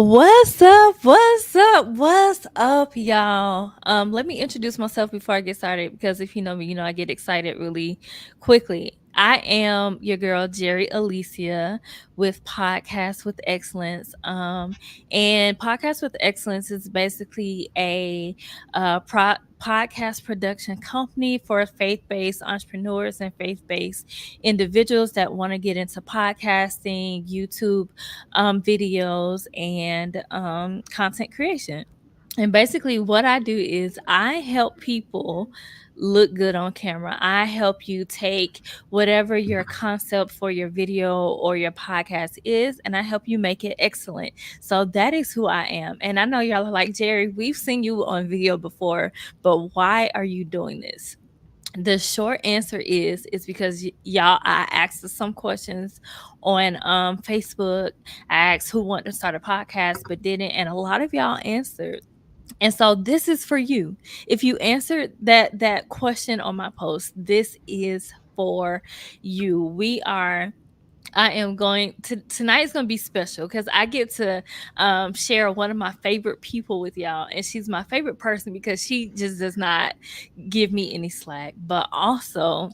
What's up? What's up? What's up, y'all? Let me introduce myself before I get started because if you know me, you know I get excited really quickly. I am your girl Geri Alicea with Podcast with Excellence. And Podcast with Excellence is basically a podcast production company for faith-based entrepreneurs and faith-based individuals that want to get into podcasting, YouTube videos, and content creation. And basically, what I do is I help people look good on camera. I help you take whatever your concept for your video or your podcast is, and I help you make it excellent. So that is who I am. And I know y'all are like, Geri, we've seen you on video before, but why are you doing this? The short answer is because y'all, I asked some questions on Facebook. I asked who wanted to start a podcast but didn't, and a lot of y'all answered. And so this is for you. If you answered that question on my post, this is for you. I am going to tonight is going to be special because I get to share one of my favorite people with y'all, and she's my favorite person because she just does not give me any slack, but also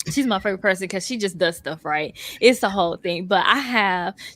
she's my favorite person because she just does stuff right. It's the whole thing. But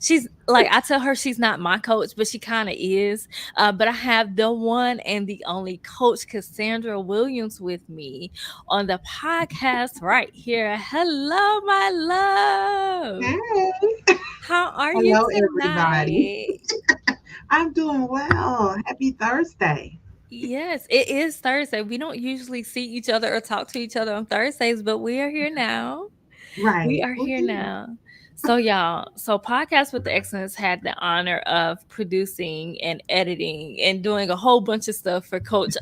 she's like, I tell her she's not my coach, but she kind of is. But I have the one and the only coach, Cassandra Williams, with me on the podcast right here. Hello, my love. Hey, How are you hello everybody. tonight? I'm doing well. Happy Thursday. Yes, it is Thursday. We don't usually see each other or talk to each other on Thursdays, but we are here now. We Right. are here Woohoo. now. So y'all, so Podcast with Excellence had the honor of producing and editing and doing a whole bunch of stuff for Coach's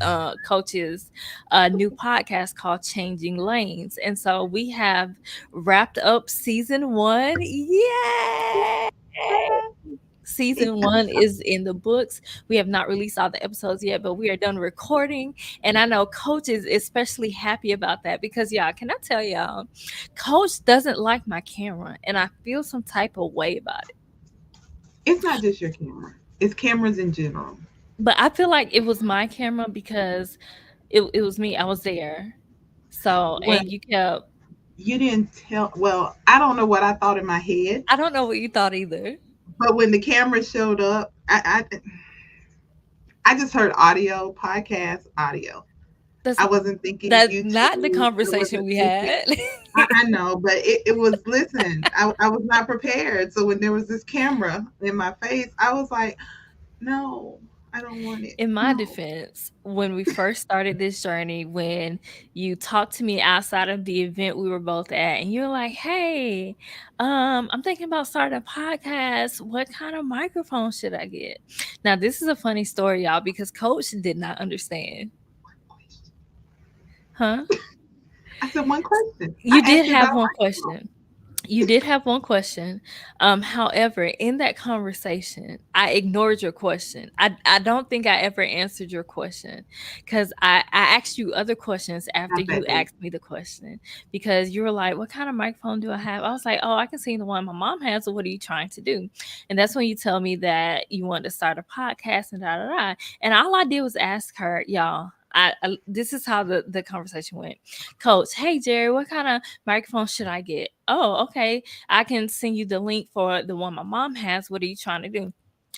new podcast called Changing Lanes. And so we have wrapped up season 1. Yay! Season 1 is in the books. We have not released all the episodes yet, but we are done recording. And I know Coach is especially happy about that because, y'all, can I tell y'all, Coach doesn't like my camera, and I feel some type of way about it. It's not just your camera. It's cameras in general. But I feel like it was my camera because it was me. I was there. So, Well, and you kept, you didn't tell. Well, I don't know what I thought in my head, I don't know what you thought either. but when the camera showed up, I just heard audio, podcast, audio. That's I wasn't thinking that's not the YouTube. I conversation wasn't we thinking. had. I know, but it was, listen, I was not prepared. So when there was this camera in my face, I was like, no, I don't want it. In my No. defense, when we first started this journey, when you talked to me outside of the event we were both at, and you're like, "Hey, I'm thinking about starting a podcast. What kind of microphone should I get?" Now, this is a funny story, y'all, because Coach did not understand. Huh? I said one question. You I did asked you have about one a microphone. question. You did have one question. However, in that conversation, I ignored your question. I don't think I ever answered your question because I asked you other questions after Not you that day. asked me the question because you were like, "What kind of microphone do I have?" I was like, "Oh, I can see the one my mom has. So what are you trying to do?" And that's when you tell me that you wanted to start a podcast and da da da. And all I did was ask her, y'all. This is how the conversation went. Coach, hey Jerry, what kind of microphone should I get? Oh, okay. I can send you the link for the one my mom has. What are you trying to do?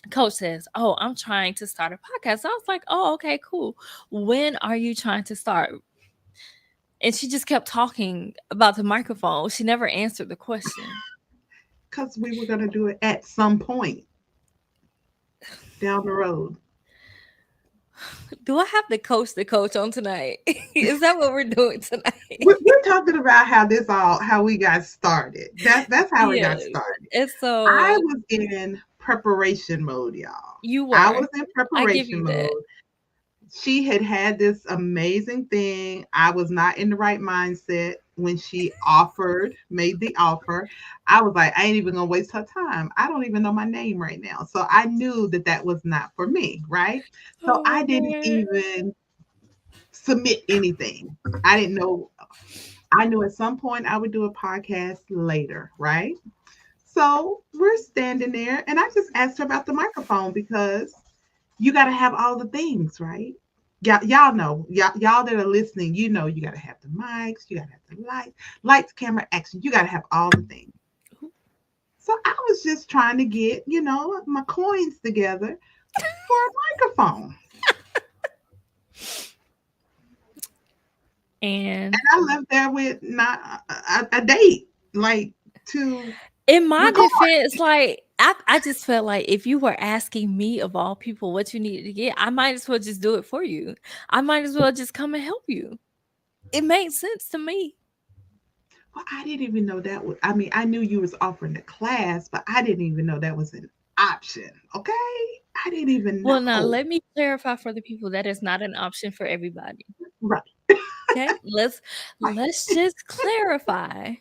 Coach says, "Oh, I'm trying to start a podcast." I was like, "Oh, okay, cool. When are you trying to start?" And she just kept talking about the microphone. She never answered the question. Because we were going to do it at some point down the road. Do I have to coach the coach on tonight? Is that what we're doing tonight? We're talking about how we got started. That's how it got Yes. started. And I so was in preparation mode, y'all. you I were. was in I give preparation you that. mode. She had this amazing thing. I was not in the right mindset when she made the offer. I was like, I ain't even gonna waste her time. I don't even know my name right now. So I knew that was not for me, right? So I Oh didn't man. even submit anything. I didn't know. I knew at some point I would do a podcast later, right? So we're standing there, and I just asked her about the microphone because you got to have all the things, right? Y'all know, y'all that are listening, you know, you got to have the mics, you got to have the lights, camera, action. You got to have all the things. So I was just trying to get, my coins together for a microphone. And And I left there with not a date, like to in my record. defense, like I just felt like if you were asking me of all people what you needed to get, I might as well just do it for you. I might as well just come and help you. It made sense to me. Well, I didn't even know that was, I mean, I knew you was offering the class, but I didn't even know that was an option. Okay. I didn't even Well, now know. let me clarify for the people that is not an option for everybody. Right. Okay? Right. Let's just clarify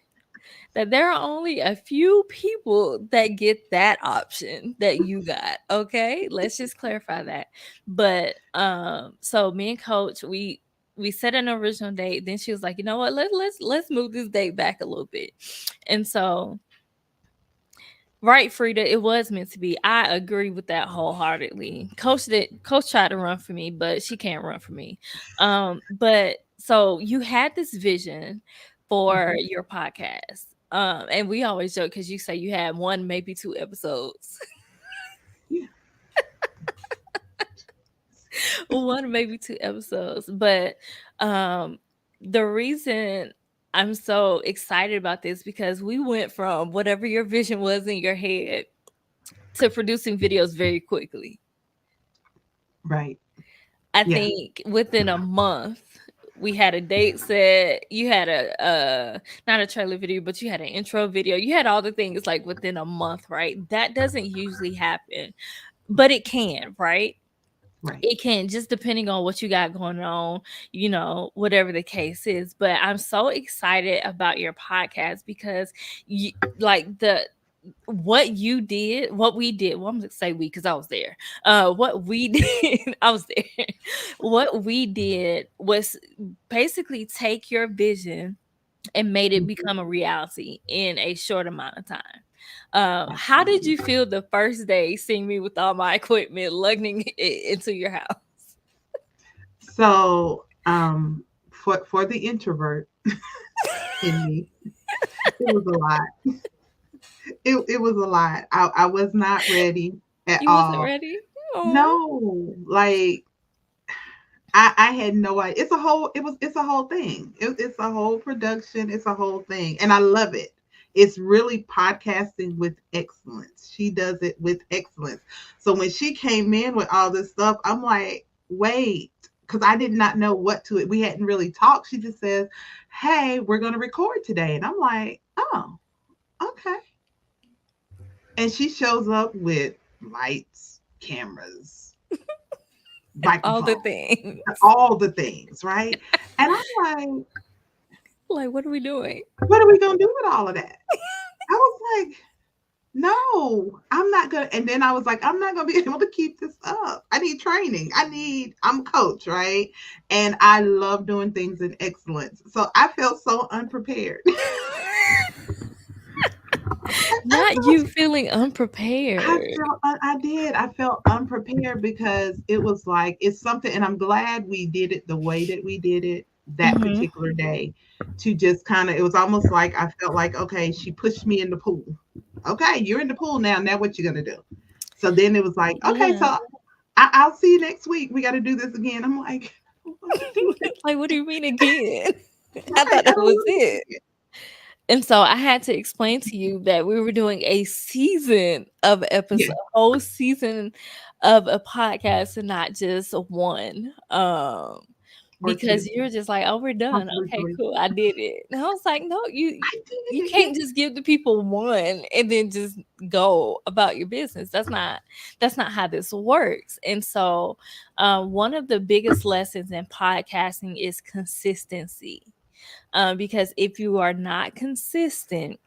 that there are only a few people that get that option that you got. Okay? Let's just clarify that. But so me and coach, we set an original date. Then she was like, you know what, let's move this date back a little bit. And so right, Frida, it was meant to be. I agree with that wholeheartedly. Coach tried to run for me, but she can't run for me. But so you had this vision for Mhm. your podcast. And we always joke because you say you had one, maybe two episodes. Yeah. One, maybe two episodes. But um the reason I'm so excited about this because we went from whatever your vision was in your head to producing videos very quickly. Right. I Yeah. think within a month we had a date set. You had a not a trailer video, but you had an intro video. You had all the things like within a month, right? That doesn't usually happen, but it can, right? Right. It can, just depending on what you got going on, whatever the case is. But I'm so excited about your podcast because you like the what you did, what we did. Well, I'm gonna say we because I was there. What we did, I was there. What we did was basically take your vision and made it Mhm. become a reality in a short amount of time. How did Absolutely. you feel the first day seeing me with all my equipment lugging it into your house? So, for the introvert in me, it was a lot. It was a lot. I was not ready at You wasn't all. ready? Oh, No, like I had no idea. It's a whole thing. It's a whole production. It's a whole thing. And I love it. It's really podcasting with excellence. She does it with excellence. So when she came in with all this stuff, I'm like, wait, because I did not know what to it. We hadn't really talked. She just says, hey, we're gonna record today. And I'm like, oh, okay. And she shows up with lights, cameras, all the microphone, things. all the things, right? And I'm like, Like, what are we doing? what are we gonna do with all of that? I was like, no, I'm not gonna. And then I was like, I'm not gonna be able to keep this up. I need training. I'm a coach, right? And I love doing things in excellence. So I felt so unprepared. I Not felt you feeling unprepared. I did. I felt unprepared because it was like it's something, and I'm glad we did it the way that we did it that Mhm. particular day. To just kind of, it was almost like I felt like, okay, she pushed me in the pool. Okay, you're in the pool now. Now what you gonna do? So then it was like, okay, Yeah. so I'll see you next week. We got to do this again. I'm like, I don't want to do it. Like, what do you mean again? I Right. thought I that don't was want to do it. it And so I had to explain to you that we were doing a season of episode, again. a whole season of a podcast and not just one. Yeah. Or Because two, you were just like, "Oh, we're done. possibly Okay, three. cool. I did it." And I was like, "No, I you did it. can't just give the people one and then just go about your business. That's not how this works." And so, one of the biggest lessons in podcasting is consistency. Because if you are not consistent,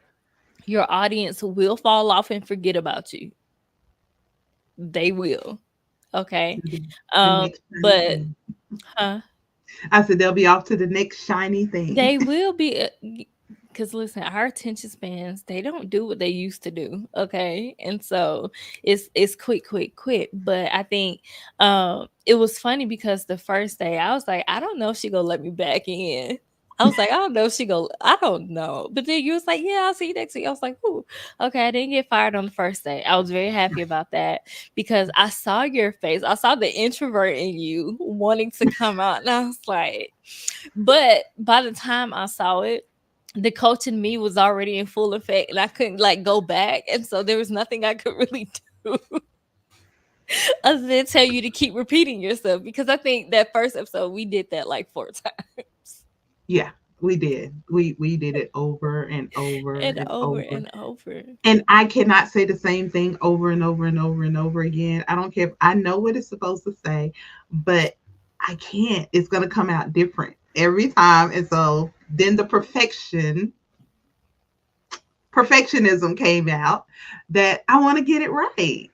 your audience will fall off and forget about you. They will. Okay. To the next shiny But thing. huh? I said they'll be off to the next shiny thing. They will be. Cause listen, our attention spans, they don't do what they used to do. Okay. And so it's quick, quick, quick. But I think it was funny because the first day I was like, I don't know if she gonna let me back in. I was like, I don't know if she go, I don't know. But then you was like, yeah, I'll see you next week. I was like, ooh, okay, I didn't get fired on the first day. I was very happy about that because I saw your face. I saw the introvert in you wanting to come out. And I was like, but by the time I saw it, the coach in me was already in full effect and I couldn't like go back. And so there was nothing I could really do other than tell you to keep repeating yourself because I think that first episode we did that like 4 times. Yeah, we did. We did it over and over And and over over. and over. And I cannot say the same thing over and over and over and over again. I don't care if I know what it's supposed to say, but I can't. It's going to come out different every time. And so then the perfectionism came out that I want to get it right.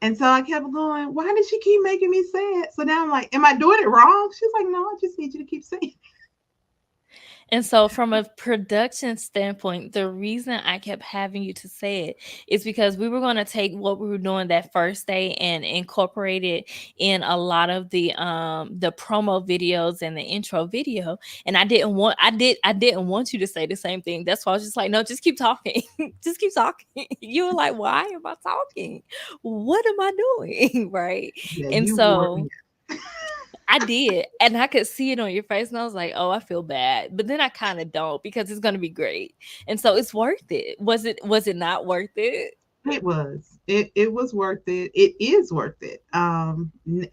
And so I kept going, why did she keep making me say it? So now I'm like, am I doing it wrong? She's like, no, I just need you to keep saying it. And so, from a production standpoint, the reason I kept having you to say it is because we were going to take what we were doing that first day and incorporate it in a lot of the promo videos and the intro video. And I didn't want you to say the same thing. That's why I was just like, no, just keep talking, just keep talking. You were like, why am I talking? What am I doing? Right? Yeah, And you wore me so I did, and I could see it on your face, and I was like, "Oh, I feel bad," but then I kind of don't because it's gonna be great, and so it's worth it. Was it not worth it? It was. It was worth it. It is worth it.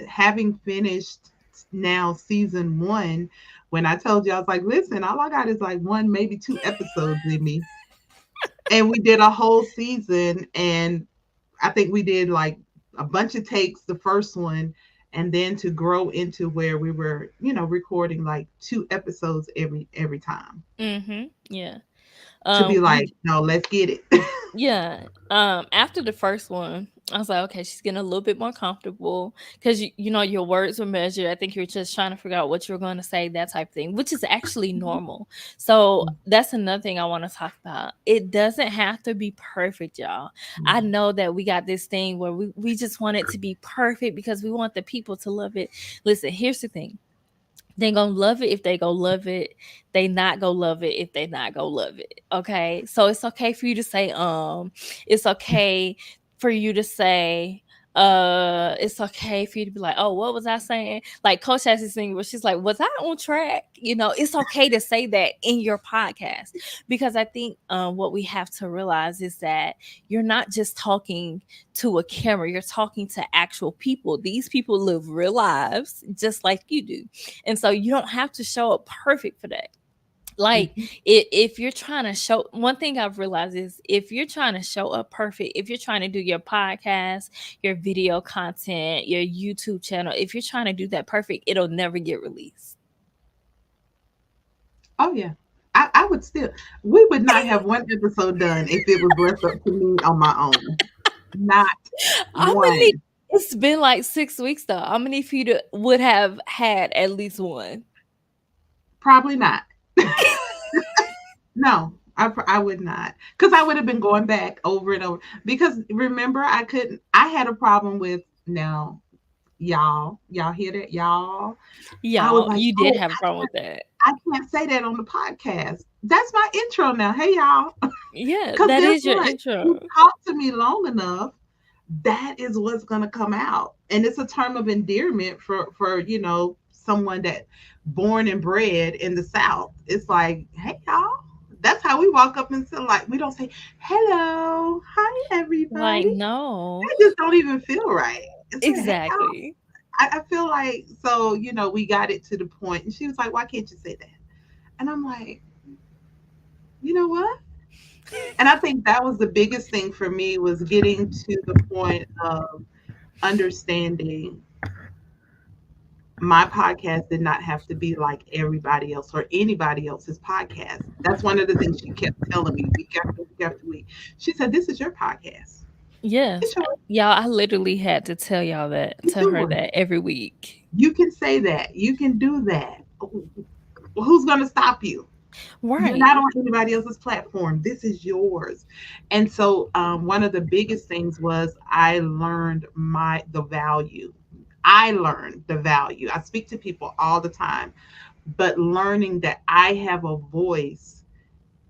Having finished now season one, when I told you I was like, listen, all I got is like one, maybe two episodes in me, and we did a whole season, and I think we did like a bunch of takes the first one, and then to grow into where we were, recording like two episodes every time Yeah. to be like, We no, let's get it. Yeah. After the first one, I was like, okay, she's getting a little bit more comfortable because you know your words were measured. I think you're just trying to figure out what you're going to say, that type of thing, which is actually normal. So that's another thing I want to talk about. It doesn't have to be perfect, y'all. I know that we got this thing where we just want it to be perfect because we want the people to love it. Listen, here's the thing, they gonna love it if they go love it. They not go love it if they not go love it. Okay. So it's okay for you to say, it's okay for you to say, it's okay for you to be like, oh, what was I saying? Like Coach has this thing where she's like, was I on track? You know, it's okay to say that in your podcast because I think what we have to realize is that you're not just talking to a camera, you're talking to actual people. These people live real lives just like you do. And so you don't have to show up perfect for that. Like Mhm. if you're trying to show, one thing I've realized is if you're trying to show up perfect, if you're trying to do your podcast, your video content, your YouTube channel, if you're trying to do that perfect, it'll never get released. Oh yeah. I would still we would not have one episode done if it was left up to me on my own. Not I'm gonna need, one. it's been like 6 weeks though. I'm gonna need for you to would have had at least one. Probably not. No, I would not. Because I would have been going back over and over. Because remember, I had a problem with now, y'all hear that? Y'all. I was Y'all, like, you did oh, have a problem with that. I can't say that on the podcast. That's my intro now. Hey y'all. Yeah, Because that guess is your what? You intro. talk to me long enough, that is what's gonna come out. And it's a term of endearment for someone that born and bred in the South. It's like, hey y'all. That's how we walk up and say, like, we don't say hello, hi Like, everybody. no. That just don't even feel right. It's like, hey y'all. Exactly. I feel like, so we got it to the point, and she was like, why can't you say that? And I'm like, you know what? And I think that was the biggest thing for me, was getting to the point of understanding my podcast did not have to be like everybody else or anybody else's podcast. That's one of the things she kept telling me week after week after week. She said, this is your podcast. Yes. It's yours. Y'all, I literally had to tell y'all that, It's to her yours. that every week. You can say that. You can do that. Who's going to stop you? You're not Right. on anybody else's platform. This is yours. And so one of the biggest things was I learned the value. I learned the value. I speak to people all the time, but learning that I have a voice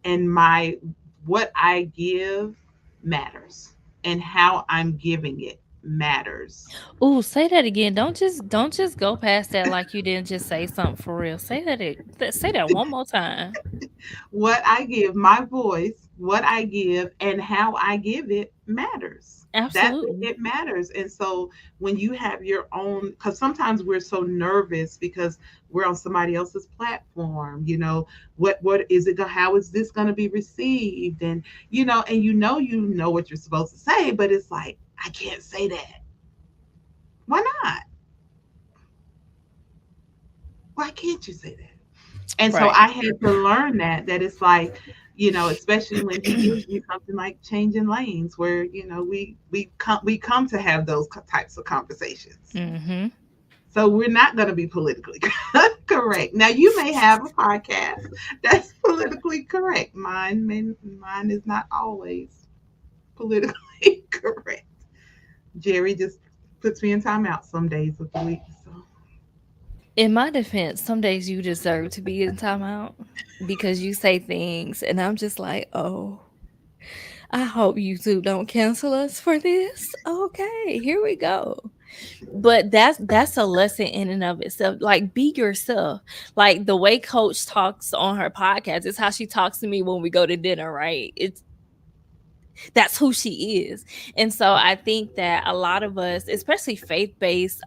and my what I give matters and how I'm giving it matters. Ooh, say that again. Don't just go past that like you didn't just say something for real. Say that one more time. What I give, my voice, what I give, and how I give it matters. That Absolutely. it matters. And so when you have your own, because sometimes we're so nervous because we're on somebody else's platform, what is it? How is this going to be received? And you know what you're supposed to say, but it's like I can't say that. Why not? Why can't you say that? And so Right. I had to learn that it's like, especially when he gives me something like changing lanes, where we come to have those types of conversations. Mhm. So we're not going to be politically correct. Now you may have a podcast that's politically correct. Mine is not always politically correct. Jerry just puts me in timeout some days of the week. So In my defense, some days you deserve to be in timeout because you say things, and I'm just like, oh, I hope YouTube don't cancel us for this. Okay, here we go. But that's a lesson in and of itself. Like, be yourself. Like the way Coach talks on her podcast is how she talks to me when we go to dinner, right? That's who she is. And so I think that a lot of us, especially faith-based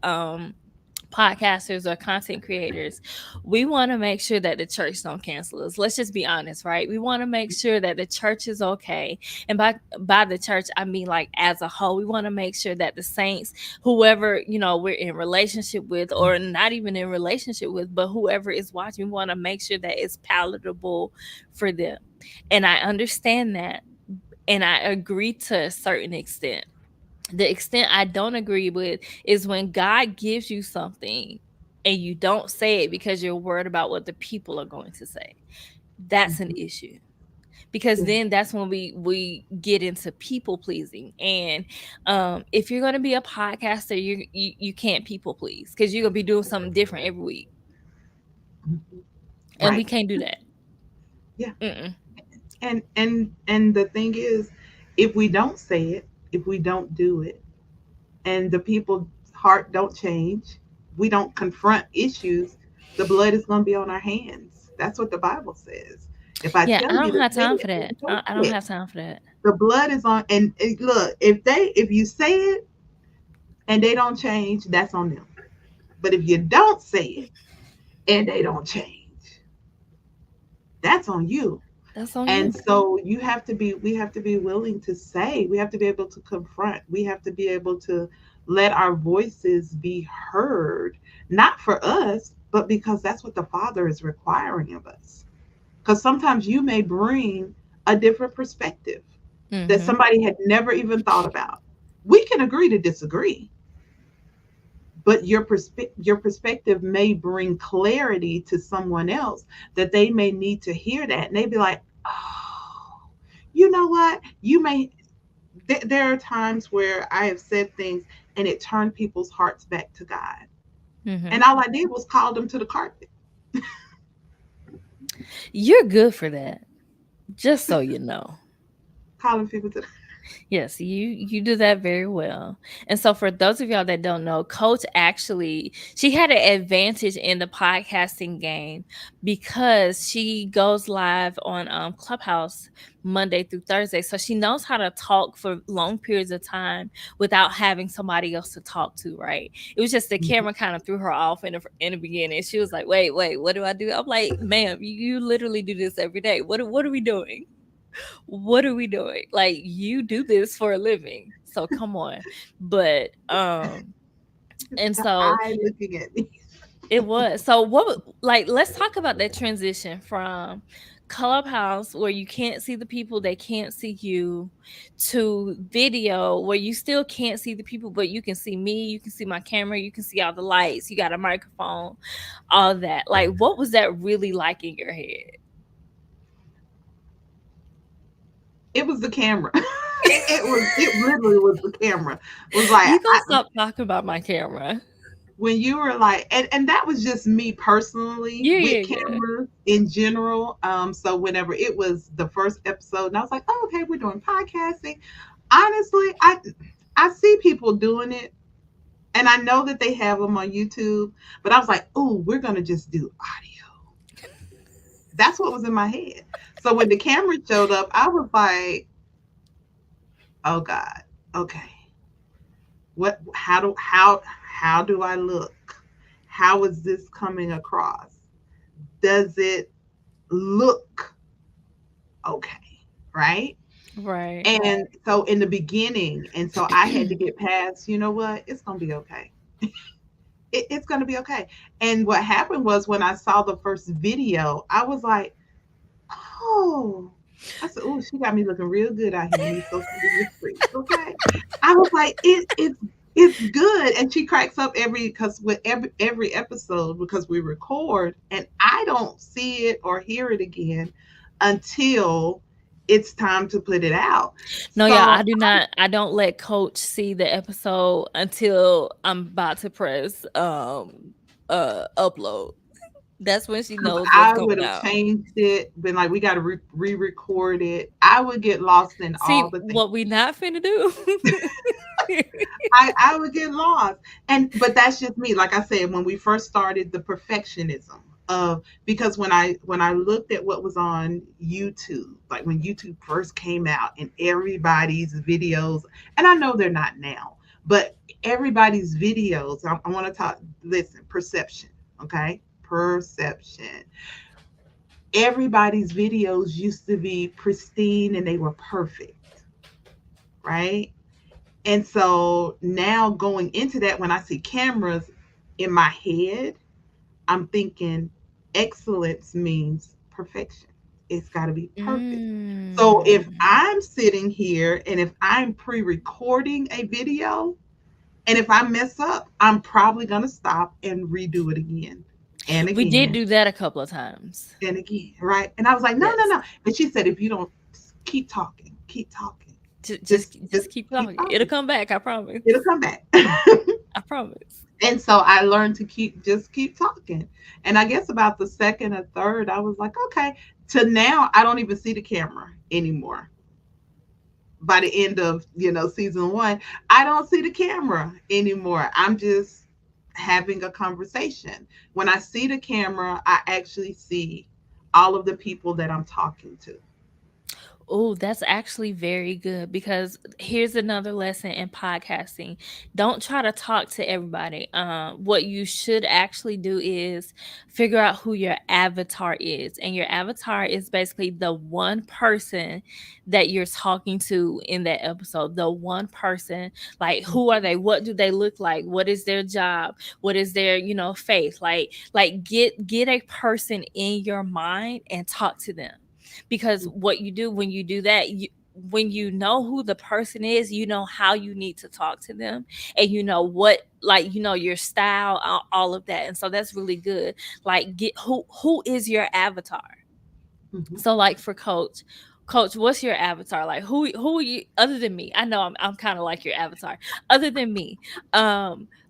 podcasters or content creators, we want to make sure that the church don't cancel us. Let's just be honest, right? We want to make sure that the church is okay. And by the church, I mean like as a whole. We want to make sure that the saints, whoever, we're in relationship with or not even in relationship with, but whoever is watching, we want to make sure that it's palatable for them. And I understand that, and I agree to a certain extent. The extent I don't agree with is when God gives you something and you don't say it because you're worried about what the people are going to say. That's an mhm. issue. Because Yeah. then that's when we get into people pleasing. And if you're going to be a podcaster, you can't people please because you're going to be doing something different every week, Mhm. and we Right. can't do that. Yeah. Mm-mm. And the thing is, if we don't say it, if we don't do it, and the people's heart don't change, we don't confront issues, the blood is going to be on our hands. That's what the Bible says. If I Yeah, tell I you don't to have say time it for and that. you don't I say don't it, have time for that. the blood is on. And look, if you say it and they don't change, that's on them. But if you don't say it and they don't change, that's on you. That's on And you. so we have to be willing to say, we have to be able to confront, we have to be able to let our voices be heard, not for us, but because that's what the Father is requiring of us. Because sometimes you may bring a different perspective that Mm-hmm. somebody had never even thought about. We can agree to disagree, but your perspective may bring clarity to someone else, that they may need to hear that, and they be like, oh, you know what, there are times where I have said things and it turned people's hearts back to God, Mm-hmm. and all I did was call them to the carpet. You're good for that. Just so you know. Calling people to the Yes, you do that very well. And so for those of y'all that don't know, Coach actually she had an advantage in the podcasting game because she goes live on Clubhouse Monday through Thursday. So she knows how to talk for long periods of time without having somebody else to talk to, right? It was just the Mhm. camera kind of threw her off in the beginning. She was like, "Wait, what do I do?" I'm like, "Ma'am, you literally do this every day. What are we doing?" What are we doing? Like, you do this for a living. So come on. But and The so eye looking at me. it was. So like, let's talk about that transition from Clubhouse where you can't see the people, they can't see you, to video where you still can't see the people but you can see me, you can see my camera, you can see all the lights, you got a microphone, all that. Like, what was that really like in your head? It was the camera. It literally was the camera. Was like You gonna stop talking about my camera. when you were like, and that was just me personally Yeah, with yeah, yeah. cameras in general. So whenever it was the first episode, and I was like, oh, okay, we're doing podcasting. Honestly, I see people doing it, and I know that they have them on YouTube, but I was like, oh, we're gonna just do audio. That's what was in my head. So when the camera showed up, I was like, oh God, okay, what? How do I look? How is this coming across? Does it look okay? Right? Right. And so in the beginning, and so I had to get past, you know what? It's going to be okay. It's going to be okay. And what happened was when I saw the first video, I was like, oh, I said, oh, she got me looking real good out here in these social media streets. Okay. I was like, it's good. And she cracks up because with every episode, because we record and I don't see it or hear it again until it's time to put it out. No, yeah, So I don't let coach see the episode until I'm about to press upload. That's when she knows what's I going would have out. changed it, been like, we got to re-record it. I would get lost in See all the things. what we not finna do. I would get lost. And but that's just me. Like I said, when we first started the perfectionism of, because when I looked at what was on YouTube, like when YouTube first came out and everybody's videos, and I know they're not now, but everybody's videos, I want to talk, listen, perception, okay? Perception. Everybody's videos used to be pristine and they were perfect, right? And so now going into that, when I see cameras in my head, I'm thinking excellence means perfection. It's got to be perfect. So if Mm. I'm sitting here and if I'm pre recording a video, and if I mess up, I'm probably going to stop and redo it again and We did again do that a couple of times. and again. Right. And I was like, no, no, Yes. no. And she said, if you don't, keep talking, keep talking, Just just keep keep talking. It'll talking. come back, I promise. It'll come back. I promise. And so I learned to keep talking. And I guess about the second or third, I was like, okay. To now, I don't even see the camera anymore. By the end of season one, I don't see the camera anymore. I'm just having a conversation. When I see the camera, I actually see all of the people that I'm talking to. Oh, that's actually very good because here's another lesson in podcasting. Don't try to talk to everybody. What you should actually do is figure out who your avatar is. And your avatar is basically the one person that you're talking to in that episode. The one person, like who are they? What do they look like? What is their job? What is their, faith? Like get a person in your mind and talk to them, because what you do when you do that, when you know who the person is, you know how you need to talk to them, and you know what, like, your style, all of that. And so that's really good. Like, get who is your avatar. Mm-hmm. So like for coach, what's your avatar? Like, who are you other than me? I know I'm kind of like your avatar other than me.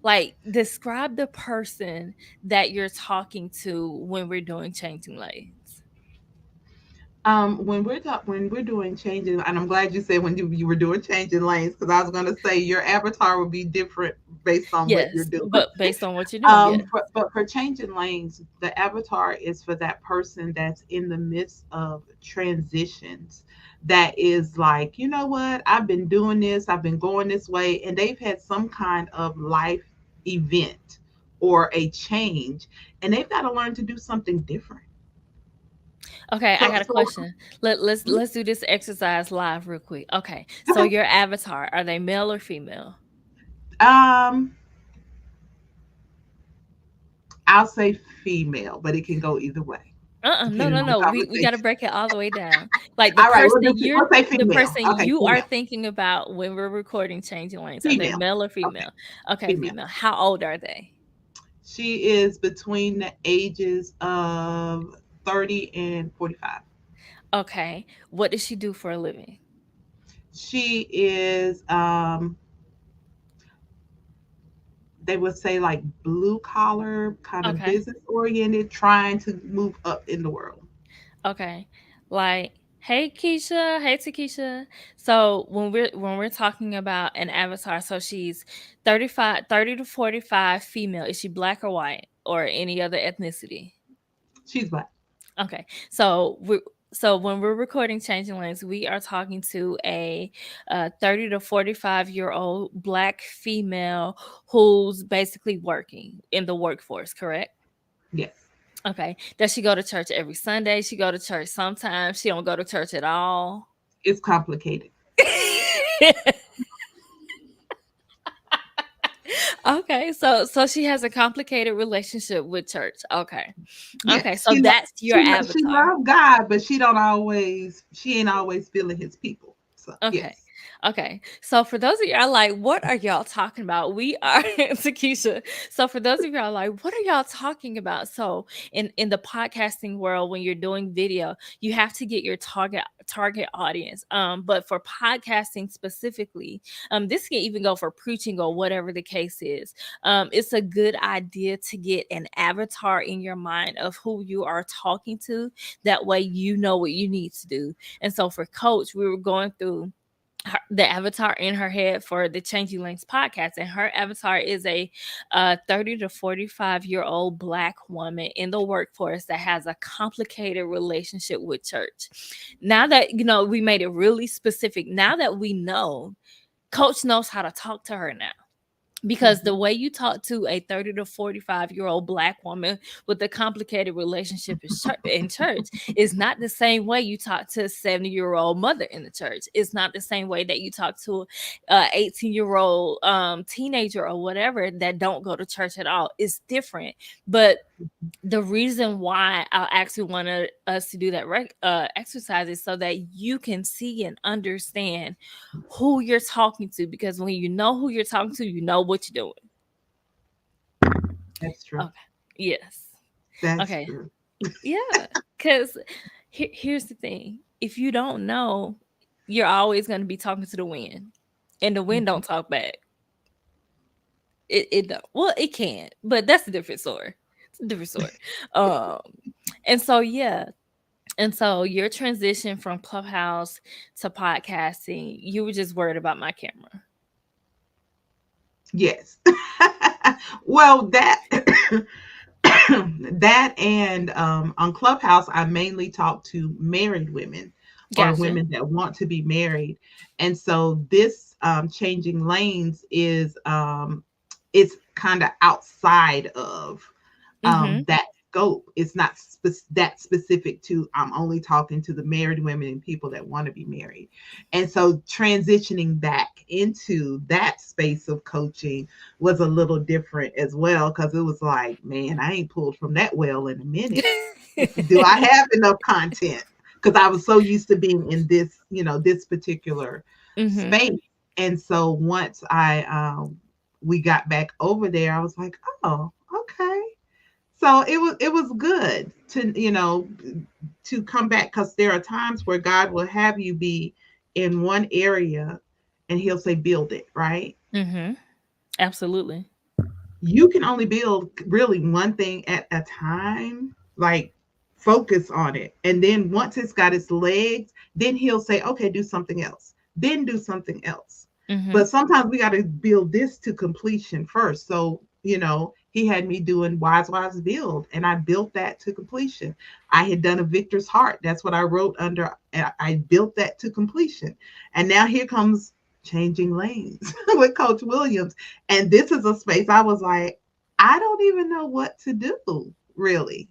Like, describe the person that you're talking to when we're doing changing lanes. When we're doing changing, and I'm glad you said when you were doing changing lanes, because I was going to say your avatar would be different based on what you're Yes, doing. but based on what you're doing, yes. But for changing lanes, the avatar is for that person that's in the midst of transitions. That is like, you know what? I've been doing this. I've been going this way, and they've had some kind of life event or a change, and they've got to learn to do something different. Okay, I So, got a so question. Let's do this exercise live real quick. Okay, so your avatar, are they male or female? um, I'll say female, but it can go either way No, depending no, on the no. We got to conversation. break it all the way down. Like All right, we'll say the female. person Okay, you are female, thinking about when we're recording changing lanes. Are they female. male or Okay, female? Okay, female. female. How old are they? She is between the ages of 30 and 45. Okay. What does she do for a living? She is, they would say like blue collar, kind of Okay. business oriented, trying to move up in the world. Okay. Like, hey Keisha, hey Takesha. So when we're talking about an avatar, so she's 35, 30 to 45 female. Is she black or white or any other ethnicity? She's black. Okay. So when we're recording Changing Lanes, we are talking to a 30 to 45-year-old black female who's basically working in the workforce, correct? Yes. Okay. Does she go to church every Sunday? She go to church sometimes. She don't go to church at all. It's complicated. Okay. So she has a complicated relationship with church. Okay. Okay. Yes. So that's your She avatar. loves God, but she ain't always feeling his people. So Okay. yes. Okay. So for those of y'all like, what are y'all talking about? We are Takesha. So for those of y'all like, what are y'all talking about? So in the podcasting world, when you're doing video, you have to get your target audience. But for podcasting specifically, this can even go for preaching or whatever the case is. It's a good idea to get an avatar in your mind of who you are talking to. That way you know what you need to do. And so for Coach, we were going through the avatar in her head for the Changing Lanes podcast, and her avatar is a 30 to 45-year-old black woman in the workforce that has a complicated relationship with church. Now that we made it really specific, now that we know, Coach knows how to talk to her now, because the Hmm. way you talk to a 30 to 45-year-old black woman with a complicated relationship in church is not the same way you talk to a 70-year-old mother in the church. It's not the same way that you talk to a 18-year-old teenager or whatever that don't go to church at all. It's different. But the reason why I actually wanted us to do that exercise is so that you can see and understand who you're talking to, because when you know who you're talking to, you know what you're doing. That's true. Okay. Yes. That's Okay. true. Yeah. Because here's the thing: if you don't know, you're always going to be talking to the wind, and the wind Mhm. don't talk back. It don't. Well, it can, but that's a different story. It's a different story. Um, and so yeah, and so your transition from Clubhouse to podcasting, you were just worried about my camera. Yes. Well, that that and on Clubhouse, I mainly talk to married women or Gotcha. women that want to be married, and so this changing lanes is it's kind of outside of Mhm. that scope. It's not that specific to I'm only talking to the married women and people that want to be married. And so transitioning back into that space of coaching was a little different as well, because it was like, man, I ain't pulled from that well in a minute. Do I have enough content? Because I was so used to being in this, this particular Mhm. space. And so once I we got back over there, I was like, oh, okay. So it was good to to come back, because there are times where God will have you be in one area and he'll say build it, right? Mhm. Absolutely. You can only build really one thing at a time, like focus on it. And then once it's got its legs, then he'll say, okay, do something else. Then do something else. Mhm. But sometimes we got to build this to completion first. So, he had me doing Wise Wives Build, and I built that to completion. I had done a Victor's Heart. That's what I wrote under. And I built that to completion. And now here comes Changing Lanes with Coach Williams. And this is a space I was like, I don't even know what to do, really.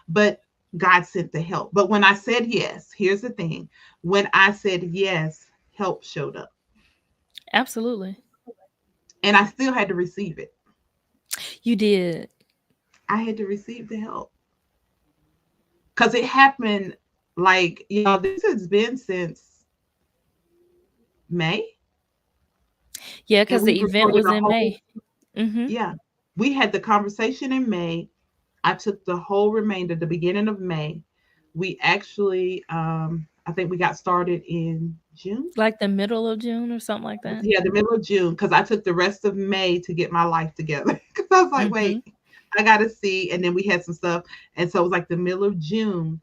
But God sent the help. But when I said yes, here's the thing: when I said yes, help showed up. Absolutely. And I still had to receive it. You did. I had to receive the help because it happened, like, y'all, this has been since May. Yeah, And cuz we the event recorded was a in whole, May. Mhm. yeah, we had the conversation in May. I took the whole remainder, the beginning of May. We actually, I think we got started in June. Like the middle of June or something like that? Yeah, the middle of June, because I took the rest of May to get my life together. Because I was like, wait, Mhm. I gotta see. And then we had some stuff, and so it was like the middle of June,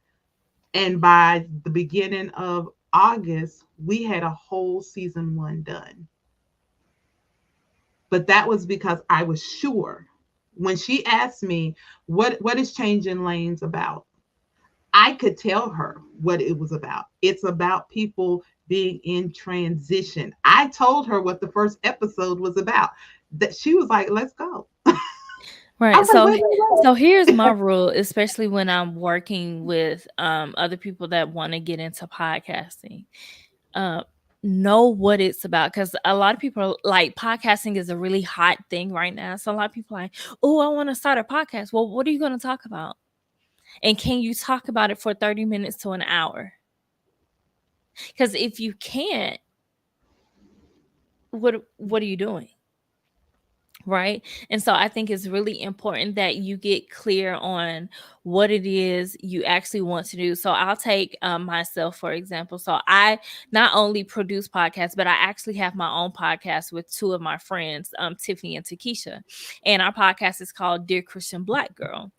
and by the beginning of August, we had a whole season one done. But that was because I was sure when she asked me what is changing lanes about, I could tell her what it was about. It's about people being in transition. I told her what the first episode was about. That she was like, "Let's go." I Right. was like, "Wait, So here's wait, my wait." rule, especially when I'm working with other people that want to get into podcasting. Uh, know what it's about, because a lot of people like podcasting is a really hot thing right now. So a lot of people are like, oh, I want to start a podcast. Well, what are you going to talk about? And can you talk about it for 30 minutes to an hour? Because if you can't, what are you doing? Right. And so I think it's really important that you get clear on what it is you actually want to do. So I'll take myself, for example. So I not only produce podcasts, but I actually have my own podcast with two of my friends, Tiffany and Takesha. And our podcast is called Dear Christian Black Girl.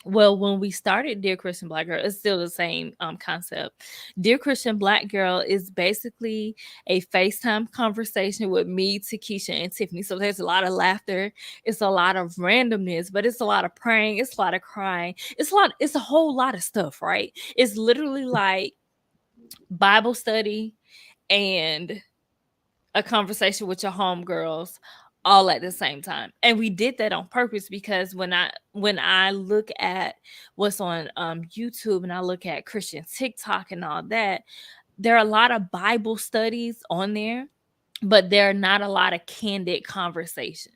Well, when we started Dear Christian Black Girl, it's still the same concept. Dear Christian Black Girl is basically a FaceTime conversation with me, Takesha, and Tiffany. So there's a lot of laughter, it's a lot of randomness, but it's a lot of praying, it's a lot of crying, it's a whole lot of stuff, right? It's literally like Bible study and a conversation with your homegirls all at the same time. And we did that on purpose because when I look at what's on YouTube and I look at Christian TikTok and all that, there are a lot of Bible studies on there, but there are not a lot of candid conversations.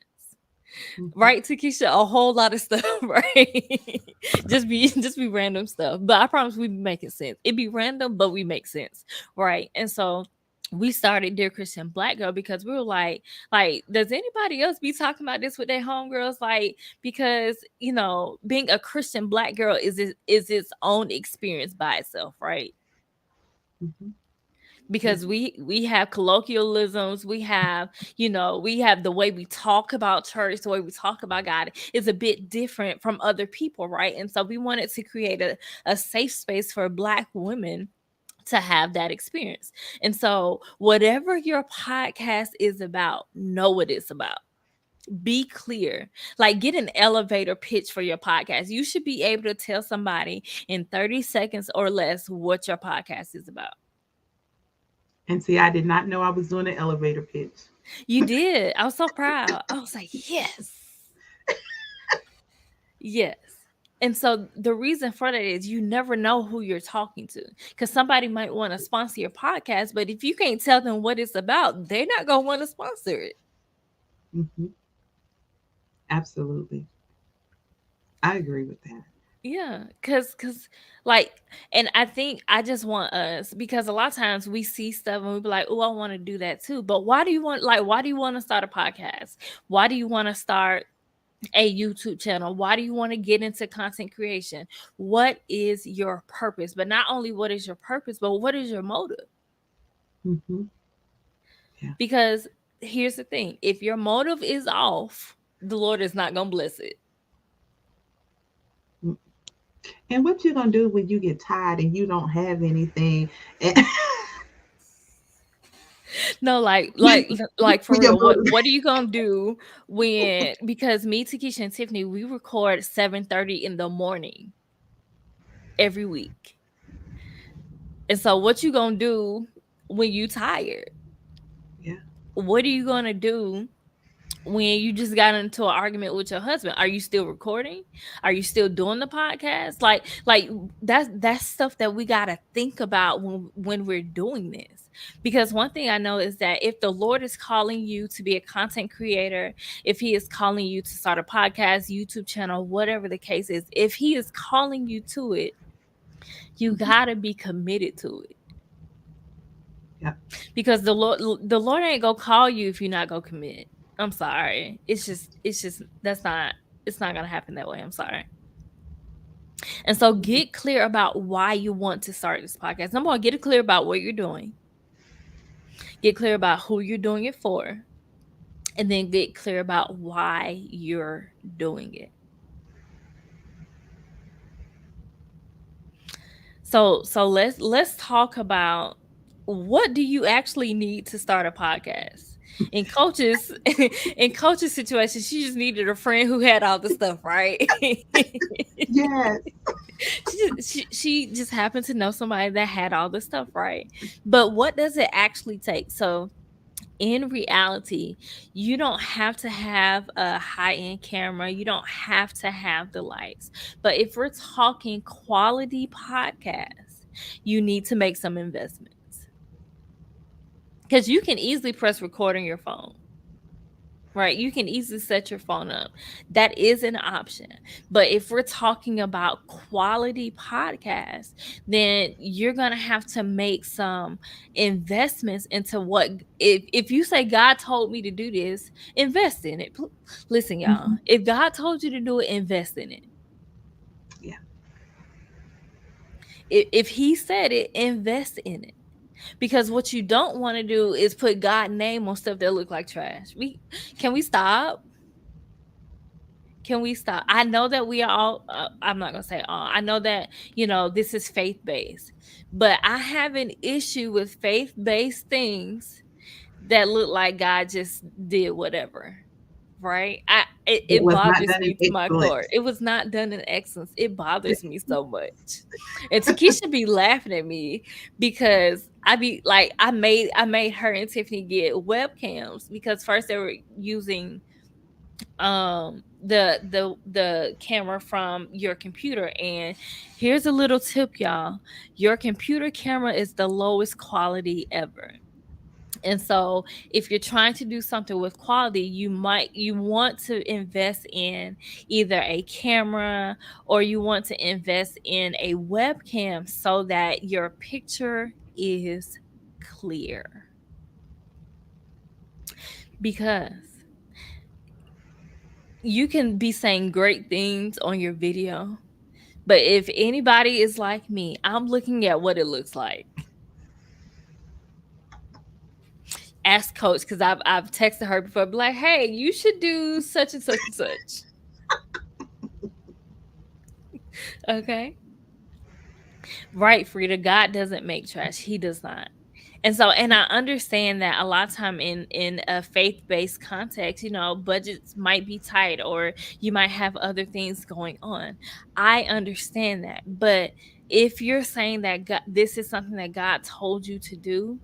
Mhm. Right, Takesha? A whole lot of stuff, right? just be random stuff. But I promise we be making sense. It be random, but we make sense. Right. And so we started Dear Christian Black Girl because we were like, does anybody else be talking about this with their homegirls? Like, because being a Christian Black girl is its own experience by itself, right? Mhm. Because Mhm. we have colloquialisms, we have the way we talk about church, the way we talk about God is a bit different from other people, right? And so we wanted to create a safe space for Black women to have that experience. And so whatever your podcast is about, know what it's about. Be clear. Like, get an elevator pitch for your podcast. You should be able to tell somebody in 30 seconds or less what your podcast is about. And see, I did not know I was doing an elevator pitch. You did. I was so proud. I was like, yes, yes. And so the reason for that is you never know who you're talking to, because somebody might want to sponsor your podcast, but if you can't tell them what it's about, they're not going to want to sponsor it. Mhm. Absolutely, I agree with that. Yeah, cause like, and I think I just want us, because a lot of times we see stuff and we be like, oh, I want to do that too. But why do you want to start a podcast? Why do you want to start a YouTube channel? Why do you want to get into content creation? What is your purpose? But not only what is your purpose, but what is your motive? Mhm. Yeah. Because here's the thing, if your motive is off, the Lord is not going to bless it. Mm. And what you gonna do when you get tired and you don't have anything? And No, like when, like like for when your real. What motive, what are you gonna do when, because me, Takesha, and Tiffany, we record 7:30 in the morning every week. And so what you gonna do when you tired? yeah. What are you gonna do when you just got into an argument with your husband? Are you still recording? Are you still doing the podcast? Like that's stuff that we got to think about when we're doing this. Because one thing I know is that if the Lord is calling you to be a content creator, if he is calling you to start a podcast, YouTube channel, whatever the case is, if he is calling you to it, you Mhm. got to be committed to it. Yeah. Because the Lord ain't gonna call you if you're not gonna commit. I'm sorry. It's just that's not, it's not gonna happen that way. I'm sorry. And so get clear about why you want to start this podcast. Number one, get clear about what you're doing. Get clear about who you're doing it for. And then get clear about why you're doing it. So let's talk about, what do you actually need to start a podcast? In coaches in coaches situations, she just needed a friend who had all the stuff, right? Yes. She just happened to know somebody that had all the stuff, right? But what does it actually take? So in reality, you don't have to have a high-end camera. You don't have to have the lights. But if we're talking quality podcasts, you need to make some investments. Because you can easily press record on your phone. Right, you can easily set your phone up. That is an option. But if we're talking about quality podcasts, then you're going to have to make some investments into what, if you say God told me to do this, invest in it. Listen, y'all. Hmm. If God told you to do it, invest in it. Yeah. If he said it, invest in it. Because what you don't want to do is put God's name on stuff that look like trash. We stop? Can we stop? I know that we are all, I'm not going to say all. I know that, this is faith based, but I have an issue with faith based things that look like God just did whatever. Right? It It was not bothers done in me to my core. excellence. It was not done in excellence. It bothers me so much. And Takesha be laughing at me because I be like, I made her and Tiffany get webcams because first they were using the camera from your computer. And here's a little tip, y'all. Your computer camera is the lowest quality ever. And so if you're trying to do something with quality, you want to invest in either a camera, or you want to invest in a webcam so that your picture is clear. Because you can be saying great things on your video, but if anybody is like me, I'm looking at what it looks like. Ask coach, because I've texted her before, be like, hey, you should do such and such and such. Okay. Right, Frida. God doesn't make trash. He does not. And I understand that a lot of time in a faith-based context, budgets might be tight, or you might have other things going on. I understand that. But if you're saying that God, this is something that God told you to do,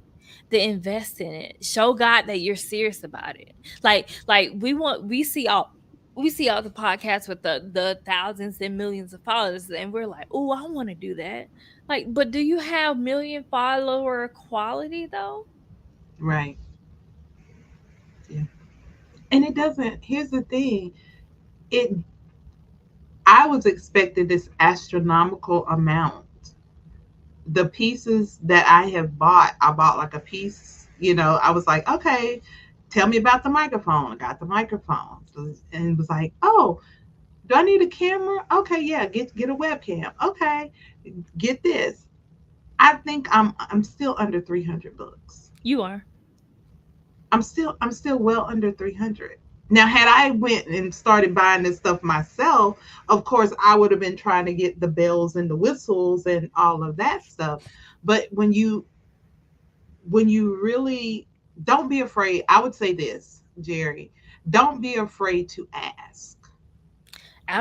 then invest in it. Show God that you're serious about it. Like we see all the podcasts with the thousands and millions of followers, and we're like, oh, I want to do that. Like, but do you have million follower quality though? Right. Yeah. And it doesn't, here's the thing. It I was expecting this astronomical amount. The pieces that I have bought, I bought like a piece, I was like, okay, tell me about the microphone. I got the microphone. And it was like, oh, do I need a camera? Okay, yeah, get a webcam. Okay, get this. I think I'm still under 300 bucks. You are. I'm still well under 300. Now, had I went and started buying this stuff myself, of course I would have been trying to get the bells and the whistles and all of that stuff. But when you really, don't be afraid. I would say this, Jerry, don't be afraid to ask.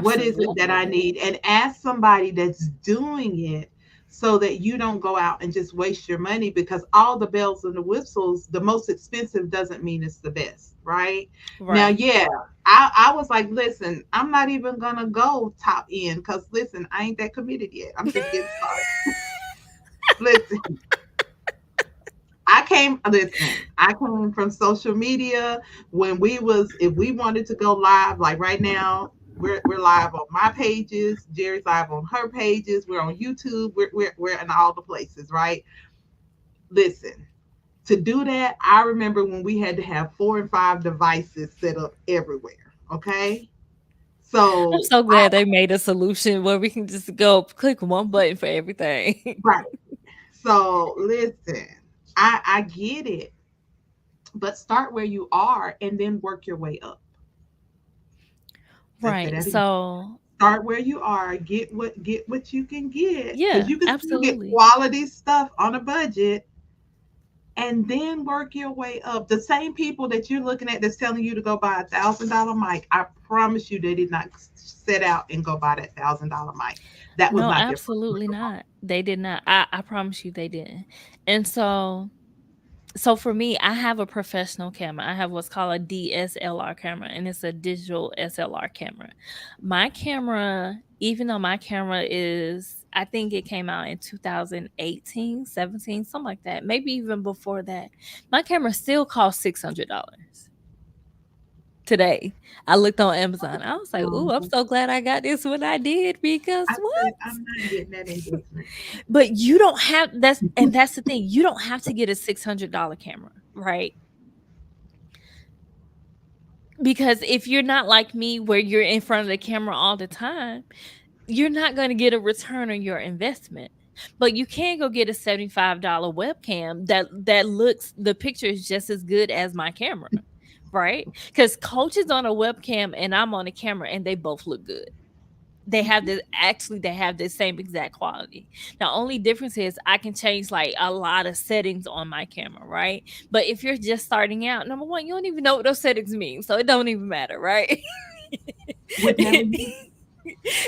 What is it that I Absolutely. need? And ask somebody that's doing it, so that you don't go out and just waste your money, because all the bells and the whistles, the most expensive doesn't mean it's the best, right? Now, Right. yeah, I was like, listen, I'm not even gonna go top end, because listen, I ain't that committed yet. I'm just getting started. Listen, I came from social media when we was, if we wanted to go live, like right now, we're live on my pages, Jerry's live on her pages, we're on YouTube, we're in all the places, right? Listen, to do that, I remember when we had to have 4 and 5 devices set up everywhere, okay? I'm So so I glad they made a solution where we can just go click one button for everything. right. So listen, I get it, but start where you are and then work your way up. Let's say Right. that again. So, Start where you are, get what you can get, because yeah, you can still get absolutely. quality stuff on a budget, and then work your way up. The same people that you're looking at that's telling you to go buy $1,000 mic, I promise you they did not set out and go buy that $1,000 mic. That was No, not their first absolutely microphone. not. They did not. I promise you they didn't. And so for me, I have a professional camera. I have what's called a DSLR camera, and it's a digital SLR camera. My camera, even though my camera is, I think it came out in 2018, 17, something like that, maybe even before that, my camera still costs $600 today. I looked on Amazon. I was like, "Ooh, I'm Um, so glad I got this when I did because I what?" said I'm not getting that investment. But you don't have that's the thing. You don't have to get a $600 camera, right? Because if you're not like me where you're in front of the camera all the time, you're not going to get a return on your investment. But you can go get a $75 webcam that looks, the picture is just as good as my camera, right? Cuz Coach is on a webcam and I'm on a camera and they both look good. They have the same exact quality. The only difference is I can change like a lot of settings on my camera, right? But if you're just starting out, number one, you don't even know what those settings mean, so it don't even matter, right? Would never use.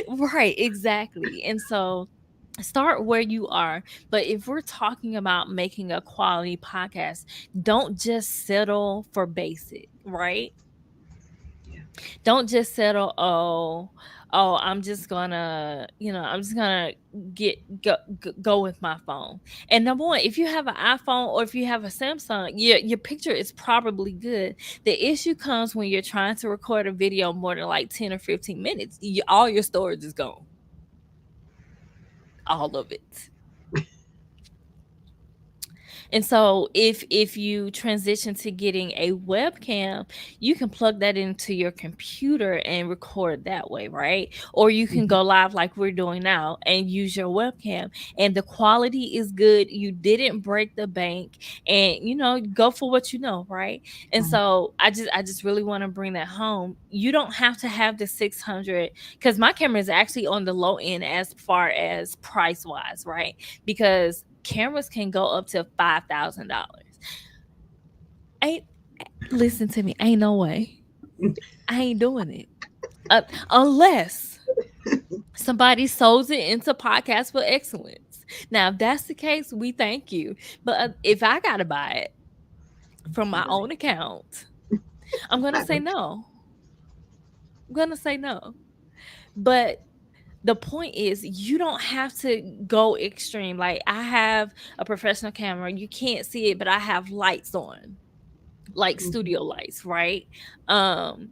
Right, exactly. And so start where you are. But if we're talking about making a quality podcast, don't just settle for basic, right? Yeah. Don't just settle, oh, I'm just gonna, I'm just gonna go with my phone. And number one, if you have an iPhone or if you have a Samsung, your picture is probably good. The issue comes when you're trying to record a video more than like 10 or 15 minutes. All your storage is gone, all of it. And so if you transition to getting a webcam, you can plug that into your computer and record that way, right? Or you can Mhm. go live like we're doing now and use your webcam, and the quality is good. You didn't break the bank, and go for what you know, right? And Right. so I just really want to bring that home. You don't have to have the 600, cuz my camera is actually on the low end as far as price wise, right? Because cameras can go up to $5,000. Ain't Listen to me. Ain't no way. I ain't doing it unless somebody solds it into podcast for excellence. Now, if that's the case, we thank you. But if I gotta buy it from my Right. own account, I'm gonna say no. I'm gonna say no. But the point is, you don't have to go extreme. Like I have a professional camera. You can't see it, but I have lights on, like Mhm. studio lights, right? Um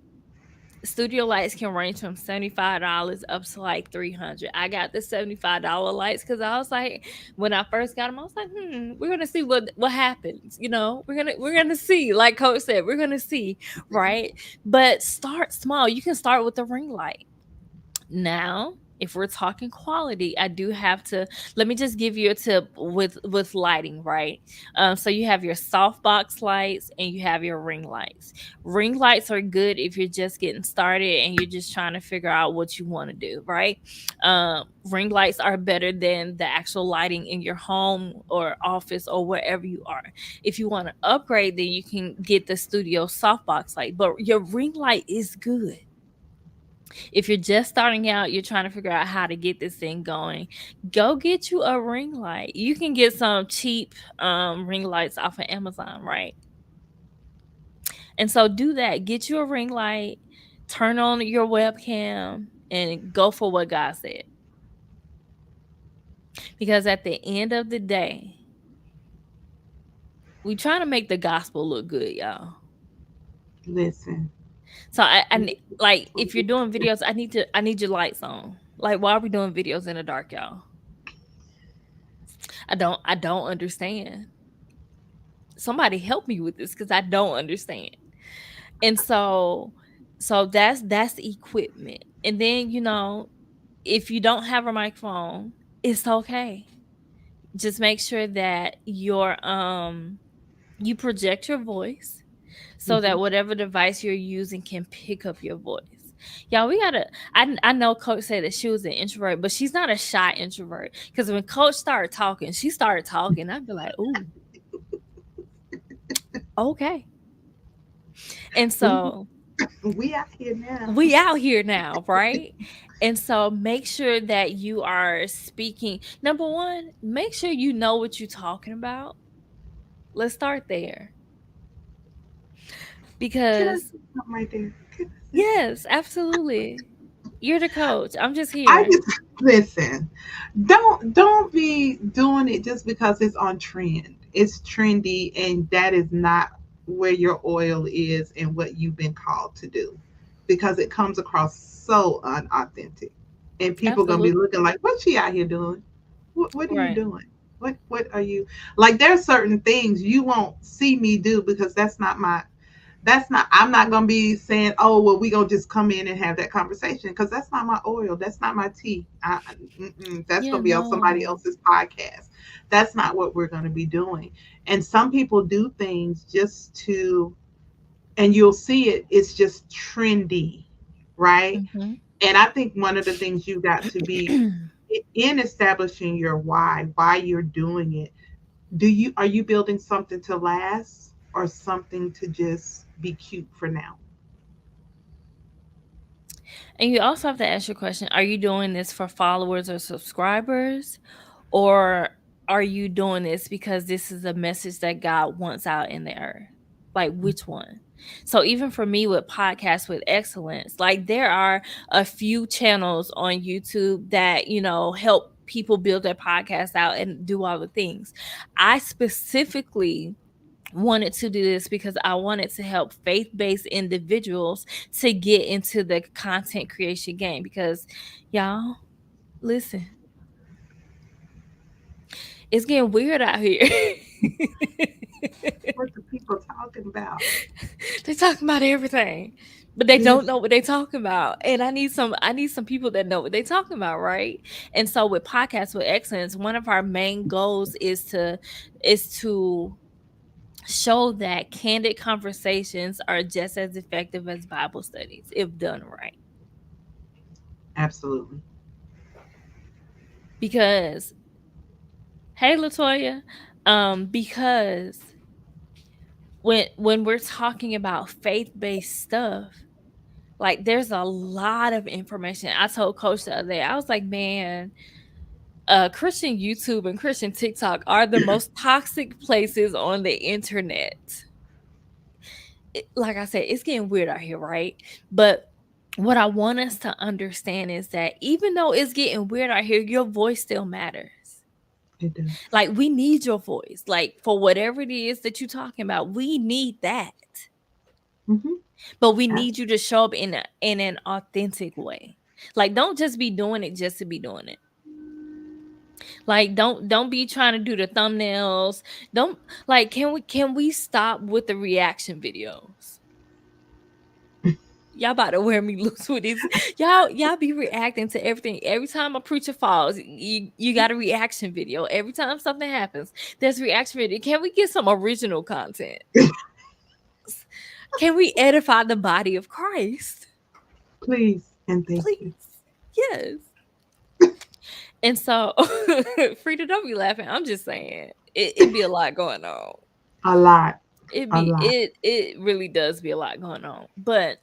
Studio lights can range from $75 up to like 300. I got the $75 lights because I was like, when I first got them, I was like, we're gonna see what happens. We're gonna see. Like Coach said, we're gonna see, right? But start small. You can start with the ring light. Now, if we're talking quality, I do have to, let me just give you a tip with lighting, right? So you have your softbox lights and you have your ring lights. Ring lights are good if you're just getting started and you're just trying to figure out what you want to do, right? Ring lights are better than the actual lighting in your home or office or wherever you are. If you want to upgrade, then you can get the studio softbox light, but your ring light is good. If you're just starting out, you're trying to figure out how to get this thing going, go get you a ring light. You can get some cheap ring lights off of Amazon, right? And so do that. Get you a ring light, turn on your webcam, and go for what God said. Because at the end of the day, we trying to make the gospel look good, y'all. Listen. So like if you're doing videos, I need your lights on. Like why are we doing videos in the dark, y'all? I don't understand. Somebody help me with this because I don't understand. And so So that's the equipment. And then, if you don't have a microphone, it's okay. Just make sure that you project your voice so Hmm. that whatever device you're using can pick up your voice. Y'all, we gotta. I know Coach said that she was an introvert, but she's not a shy introvert. Because when Coach started talking, she started talking. I'd be like, "Ooh, okay." And We so we out here now. we out here now, right? And so make sure that you are speaking. Number one, make sure you know what you're talking about. Let's start there Can I because say something right there? Can I say something? yes, absolutely. You're the coach. I'm just I here. just listen. Don't be doing it just because it's on trend. It's trendy, and that is not where your oil is and what you've been called to do, because it comes across so unauthentic, and people gonna be Absolutely. looking like, "What's she out here doing? What are you Right. doing? What are you like?" There's certain things you won't see me do because I'm not gonna be saying, oh well, we gonna just come in and have that conversation, because that's not my oil, that's not my tea. That's Yeah, gonna be on somebody no. else's podcast. That's not what we're gonna be doing. And some people do things just to, and you'll see it, it's just trendy, right? Mhm. And I think one of the things you got to be in establishing your why you're doing it. Are you building something to last, or something to just be cute for now? And you also have to ask your question, are you doing this for followers or subscribers? Or are you doing this because this is a message that God wants out in the earth? Like which one? So even for me with podcasts with excellence, like there are a few channels on YouTube that, help people build their podcast out and do all the things. I specifically wanted to do this because I wanted to help faith-based individuals to get into the content creation game because y'all, listen, it's getting weird out here. What the people talking about? They talking about everything, but they don't Listen, know what they talking about. And I need some people that know what they talking about, right? And so with podcasts with excellence, one of our main goals is to show that candid conversations are just as effective as Bible studies if done right. absolutely. Because hey Latoya, because when we're talking about faith-based stuff, like there's a lot of information. I told Coach the other day, I was like, man, Christian YouTube and Christian TikTok are the most toxic places on the internet. Like I said, it's getting weird out here, right? But what I want us to understand is that even though it's getting weird out here, your voice still matters. It does. Like we need your voice. Like for whatever it is that you're talking about, we need that. Mm-hmm. But we need you Absolutely. to show up in an authentic way. Like don't just be doing it just to be doing it. Like don't be trying to do the thumbnails. Don't like can we stop with the reaction videos? Y'all about to wear me loose with this. Y'all be reacting to everything. Every time a preacher falls, you got a reaction video. Every time something happens, there's a reaction video. Can we get some original content? Can we edify the body of Christ? Please and thank Please. you. Yes. And so Frida, don't be laughing. I'm just saying it be a lot going on. A lot. It A be lot. it really does be a lot going on. But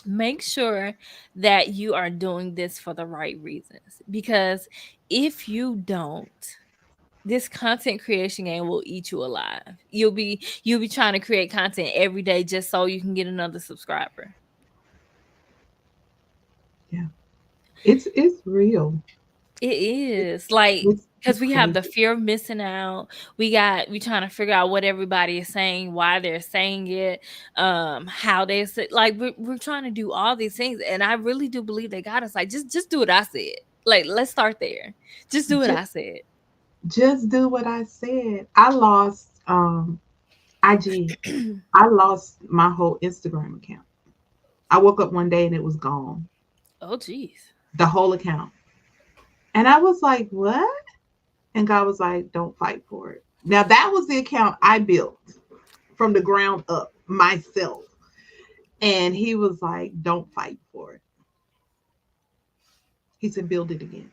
make sure that you are doing this for the right reasons because if you don't, this content creation game will eat you alive. You'll be trying to create content every day just so you can get another subscriber. Yeah. It's real. It It, is like because it's we have the crazy. fear of missing out. We trying to figure out what everybody is saying, why they're saying it, how they say. Like we're trying to do all these things, and I really do believe that God is like just do what I said. Like let's start there. Just do what Just I said. just do what I said. I lost IG. I lost my whole Instagram account. I woke up one day and it was gone, Oh, geez. the whole account. And I was like, what? And God was like, don't fight for it. Now, that was the account I built from the ground up myself. And he was like, don't fight for it. He said, build it again.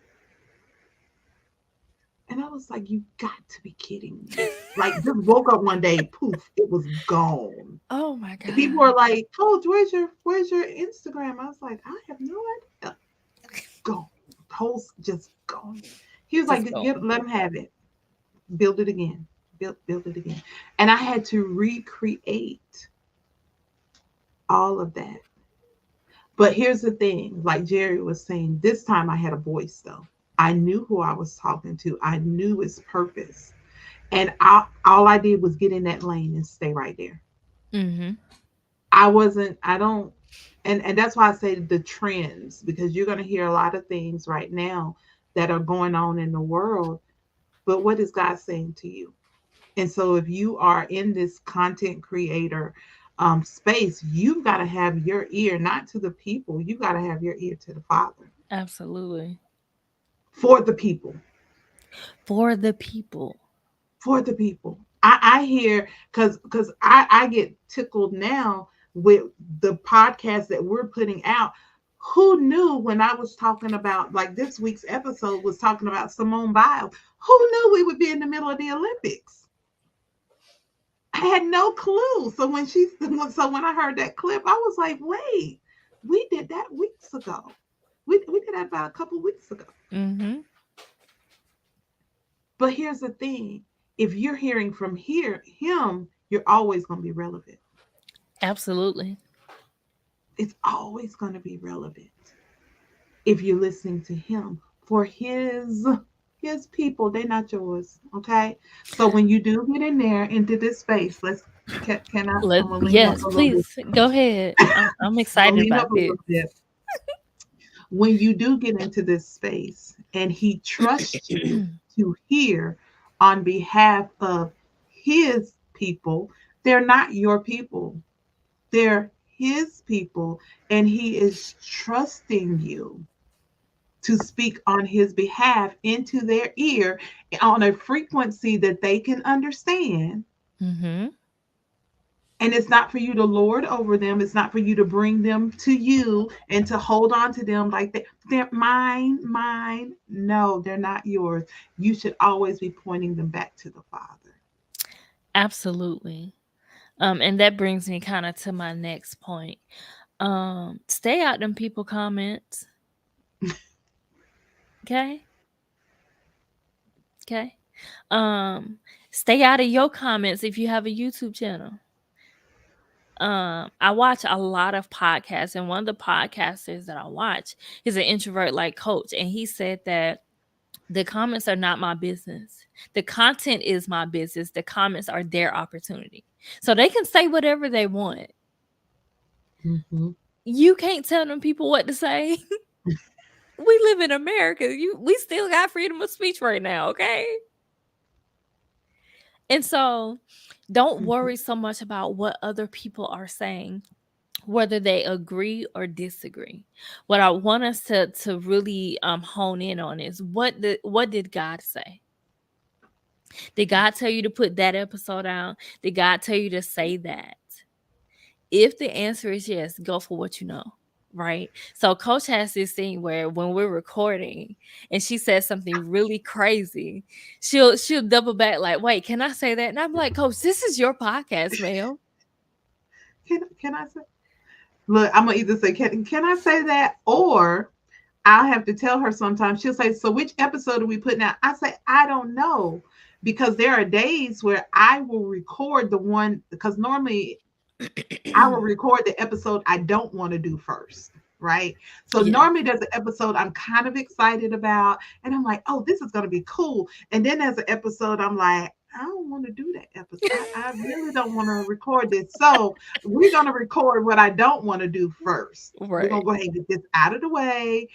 And I was like, you got to be kidding me. Like, just woke up one day, poof, it was gone. Oh my And people were God. like, Coach, where's your Instagram? I was like, I have no idea. Gone. Whole just gone. He was Just like, go. let him have it. Build it again. Build it again. And I had to recreate all of that. But here's the thing, like Geri was saying, this time I had a voice though. I knew who I was talking to. I knew its purpose. And all I did was get in that lane and stay right there. Mhm. I wasn't, I don't, and that's why I say the trends, because you're going to hear a lot of things right now that are going on in the world. But what is God saying to you? And so if you are in this content creator space, you've got to have your ear, not to the people, you got to have your ear to the Father Absolutely. for the people. For the people. For the people. I hear because I get tickled now with the podcast that we're putting out. Who knew when I was talking about, like, this week's episode was talking about Simone Biles? Who knew we would be in the middle of the Olympics? I had no clue. So when I heard that clip, I was like, wait, we did that weeks ago. We did that about a couple weeks ago. Mhm. But here's the thing: if you're hearing from him, you're always going to be relevant. Absolutely. It's always going to be relevant if you're listening to him for his people. They're not yours. Okay. So when you do get in there into this space, can I? I'm gonna lean up Yes, a little bit. please go ahead. I'm I'm gonna excited lean about up a this. little bit. When you do get into this space and he trusts you to hear on behalf of his people, they're not your people, they're his people, and he is trusting you to speak on his behalf into their ear on a frequency that they can understand. Mhm. And it's not for you to lord over them. It's not for you to bring them to you and to hold on to them like they're mine, mine. No, they're not yours. You should always be pointing them back to the Father. Absolutely. And that brings me kind of to my next point. Stay out them people comments. Okay? Okay? Um, Stay out of your comments if you have a YouTube channel. I watch a lot of podcasts, and one of the podcasters that I watch is an introvert like coach, and he said that the comments are not my business. The content is my business. The comments are their opportunity. So they can say whatever they want. Mm-hmm. You can't tell them people what to say. We live in America. We still got freedom of speech right now, okay? And so don't Mm-hmm. worry so much about what other people are saying, whether they agree or disagree. What I want us to really hone in on is what did God say? Did God tell you to put that episode out? Did God tell you to say that? If the answer is yes, go for what you know. Right. So coach has this thing where when we're recording and she says something really crazy, she'll double back like, wait, can I say that? And I'm like, coach, this is your podcast, ma'am. Can I say? Look, I'm gonna either say can I say that, or I'll have to tell her sometimes. She'll say, so which episode are we putting out? I say, I don't know. Because there are days where I will record the one, because normally I will record the episode I don't want to do first. Right. So Yeah. normally there's an episode I'm kind of excited about, and I'm like, oh, this is going to be cool. And then there's an episode I'm like, I don't want to do that episode. I really don't want to record this. So we're going to record what I don't want to do first. We're going Right. to go ahead and get this out of the way.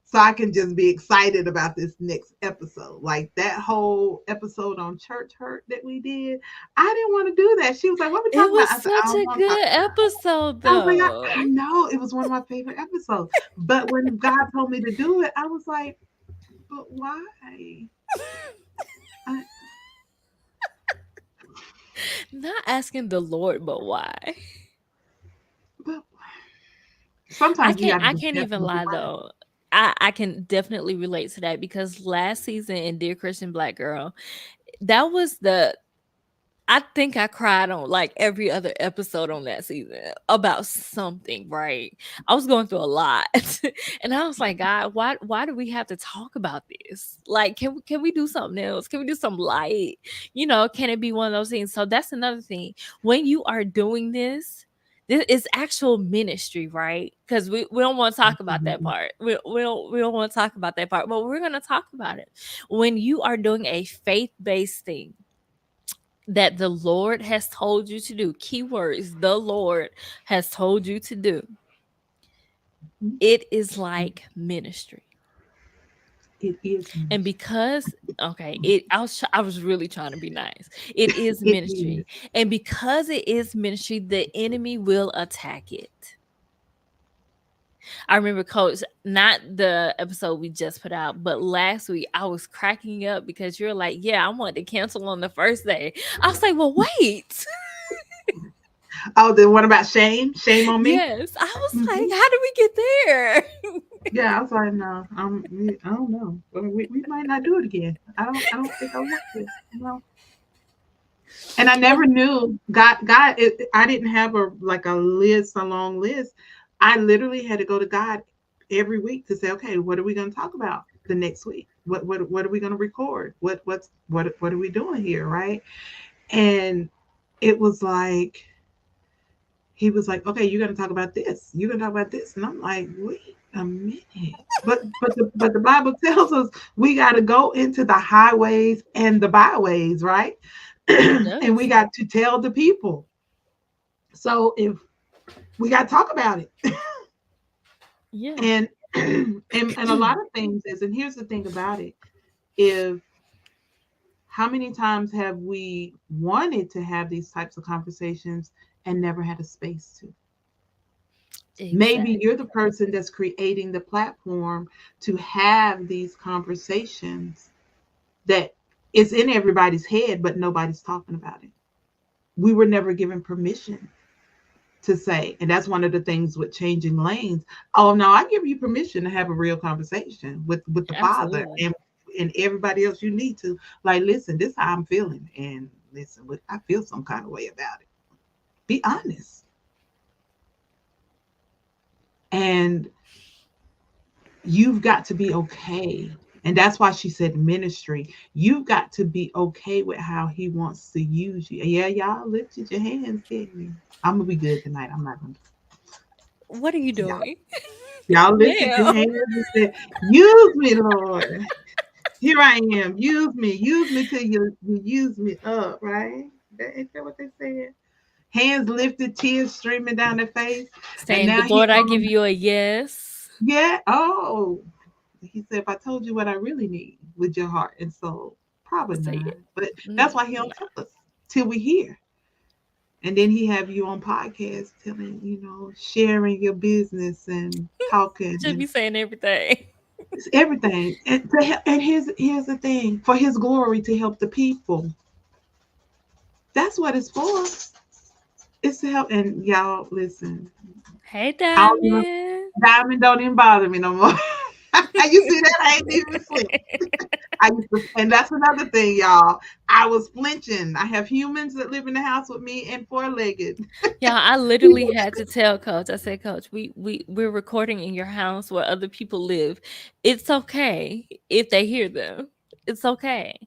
so I can just be excited about this next episode. Like that whole episode on church hurt that we did, I didn't want to do that. She was like, "What are we It talking was about?" I said, "I such don't a want." good episode, I was like, I though. know it was one of my favorite episodes, but when God told me to do it, I was like, "But why?" I, Not asking the Lord, but why? but I sometimes you can't got to I be can't careful even with your lie word. though. I can definitely relate to that because last season in Dear Christian Black Girl, that was the I think I cried on like every other episode on that season about something, right? I was going through a lot. And I was like, God, why do we have to talk about this? Like, can we do something else? Can we do some light? Can it be one of those things? So that's another thing. When you are doing this is actual ministry, right? Because we don't want to talk about that Mhm. part. We don't want to talk about that part, but we're gonna talk about it. When you are doing a faith-based thing that the Lord has told you to do. Keywords, the Lord has told you to do. It is like ministry. It is And ministry. because okay, I was really trying to be nice. It is It is. ministry. And because it is ministry, the enemy will attack it. I remember, Coach, not the episode we just put out, but last week I was cracking up because you're like, "Yeah, I wanted to cancel on the first day." I was like, "Well, wait." Oh, then what about shame? Shame on me? Yes. I was like, Hmm. "How did we get there?" Yeah, I was like, no, I don't know. We might not do it again. I don't think I want to. No. And I Well, never knew I didn't have a long list. I literally had to go to God every week to say, okay, what are we going to talk about the next week? What are we going to record? What are we doing here, right? And it was like he was like, okay, you're going to talk about this. You're going to talk about this, and I'm like, wait a minute. But the Bible tells us we got to go into the highways and the byways, right? it And we does. got to tell the people. So if we got to talk about it, Yeah. and and a lot of things is, and here's the thing about it: if how many times have we wanted to have these types of conversations and never had a space to? Maybe you're Exactly. the person that's creating the platform to have these conversations that is in everybody's head, but nobody's talking about it. We were never given permission to say, and that's one of the things with changing lanes. Oh no, I give you permission to have a real conversation with the Father Absolutely. and everybody else you need to. Like, listen, this is how I'm feeling, and listen, I feel some kind of way about it. Be honest, and you've got to be okay. And that's why she said ministry. You've got to be okay with how he wants to use you. Yeah, y'all lifted your hands, didn't you? I'm gonna be good tonight. I'm not gonna. What are you Y'all, doing? y'all lifted your Ma'am. hands and said, "Use me, Lord. Here I am. Use me till you use me up." Right? Ain't that what they said? Hands lifted, tears streaming down their face, and Saying, now "The he Lord, I give going. you a yes." Yeah. Oh, he said, if I told you what I really need with your heart and soul, probably Say not. it. But that's Mm, why he don't tell us till we hear. And then he have you on podcast telling, sharing your business and talking should be and saying everything. it's everything. And here's the thing, for his glory to help the people. That's what it's for. It's to help. And y'all, listen, Hey, I don't even, Diamond. Diamond don't even bother me no more. You see that? I ain't even flinch. I used to, and that's another thing, y'all. I was flinching. I have humans that live in the house with me and four-legged. Yeah, I literally had to tell Coach. I said, "Coach, we're recording in your house where other people live. It's okay if they hear them. It's okay."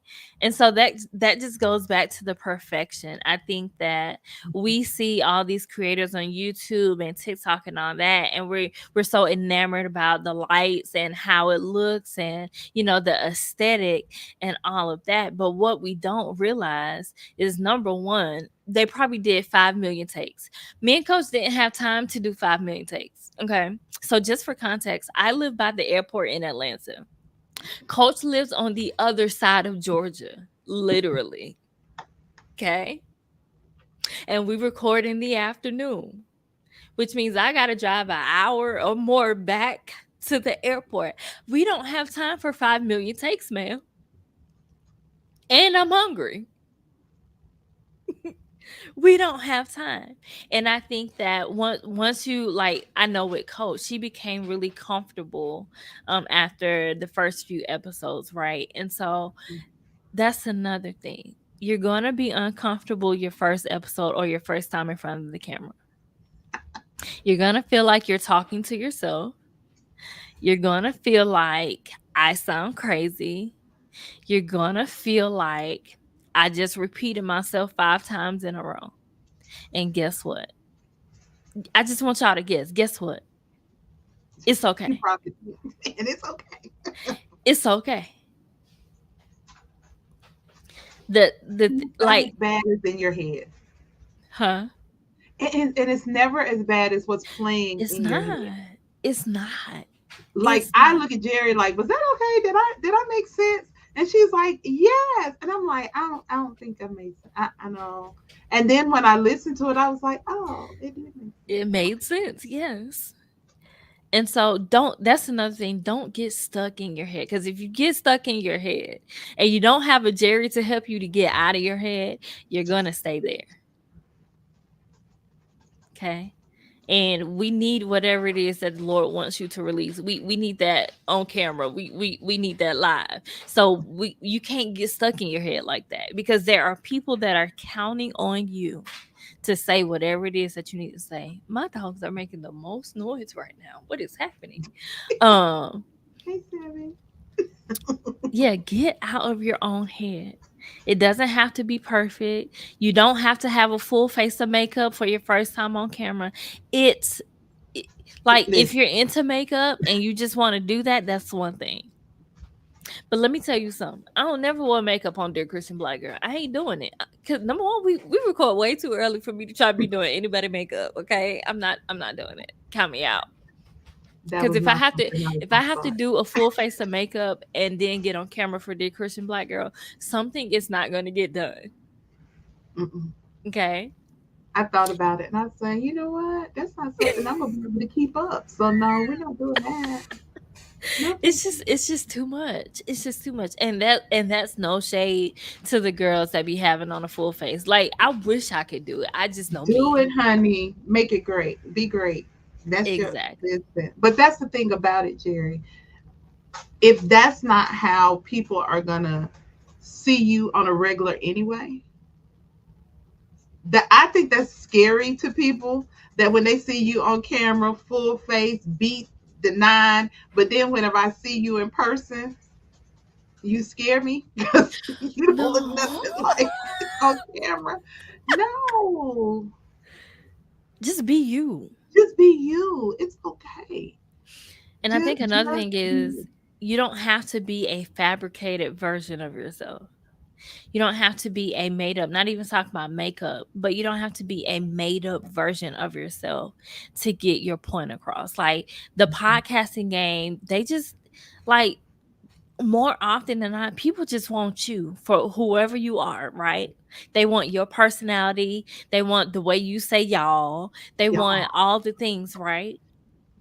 And so that just goes back to the perfection. I think that we see all these creators on YouTube and TikTok and all that, and we're so enamored about the lights and how it looks and the aesthetic and all of that. But what we don't realize is, number one, they probably did 5 million takes. Me and Coach didn't have time to do 5 million takes. Okay. So, just for context, I live by the airport in Atlanta. Coach lives on the other side of Georgia, literally. Okay. And we record in the afternoon, which means I got to drive an hour or more back to the airport. We don't have time for 5 million takes, man. And I'm hungry. We don't have time. And I think that once you, like, I know with Coach, she became really comfortable after the first few episodes, right? And so that's another thing. You're going to be uncomfortable your first episode or your first time in front of the camera. You're going to feel like you're talking to yourself. You're going to feel like I sound crazy. You're going to feel like I just repeated myself 5 times in a row. And guess what? I just want y'all to guess. Guess what? It's You okay. probably do. And it's okay. It's okay. The It's not as like, bad as in your head. huh? And it's never as bad as what's playing It's in your head. not. It's not. Like It's I not. look at Jerry like, was that okay? Did I make sense? And she's like, yes. And I'm like, I don't think I made sense. I know. And then when I listened to it, I was like, oh, it did make sense. It made sense. Yes. And so don't, that's another thing. Don't get stuck in your head. Because if you get stuck in your head and you don't have a Jerry to help you to get out of your head, you're gonna stay there. Okay. And we need whatever it is that the Lord wants you to release. We need that on camera. We need that live. So you can't get stuck in your head like that, because there are people that are counting on you to say whatever it is that you need to say. My dogs are making the most noise right now. What is happening? Um Hey, Sammy. yeah, get out of your own head. It doesn't have to be perfect. You don't have to have a full face of makeup for your first time on camera. It's it- like, if Listen, you're into makeup and you just want to do that, that's one thing. But let me tell you something. I don't never wear makeup on Dear Christian Black Girl. I ain't doing it. Cause number one, we record way too early for me to try to be doing anybody makeup. Okay, I'm not doing it. Count me out. that Because was if I not have to something I was if I going to have to start. do a full face of makeup and then get on camera for Dear Christian Black Girl, something is not going to get done. Mm-mm. Okay. I thought about it and I was saying, you know what? That's not something I'm going to be able to keep up. So, no, we're not doing that. No, thank you. It's just too much. It's just too much. And that's no shade to the girls that be having on a full face. Like, I wish I could do it. I just know Do me. it, honey. Make it great. Be great. That's your Exactly. listen. But that's the thing about it, Jerry. If that's not how people are gonna see you on a regular anyway, that I think that's scary to people. That when they see you on camera, full face, beat the nine, but then whenever I see you in person, you scare me because you don't look No. nothing like on camera. No, Just be you. just be you. It's okay. And I think Just another thing be is, you. you don't have to be a fabricated version of yourself. You don't have to be a made up, not even talking about makeup, but you don't have to be a made up version of yourself to get your point across. Like, the podcasting game, they just, like, more often than not, people just want you for whoever you are, right? They want your personality. They want the way you say y'all. They Y'all. want all the things, right?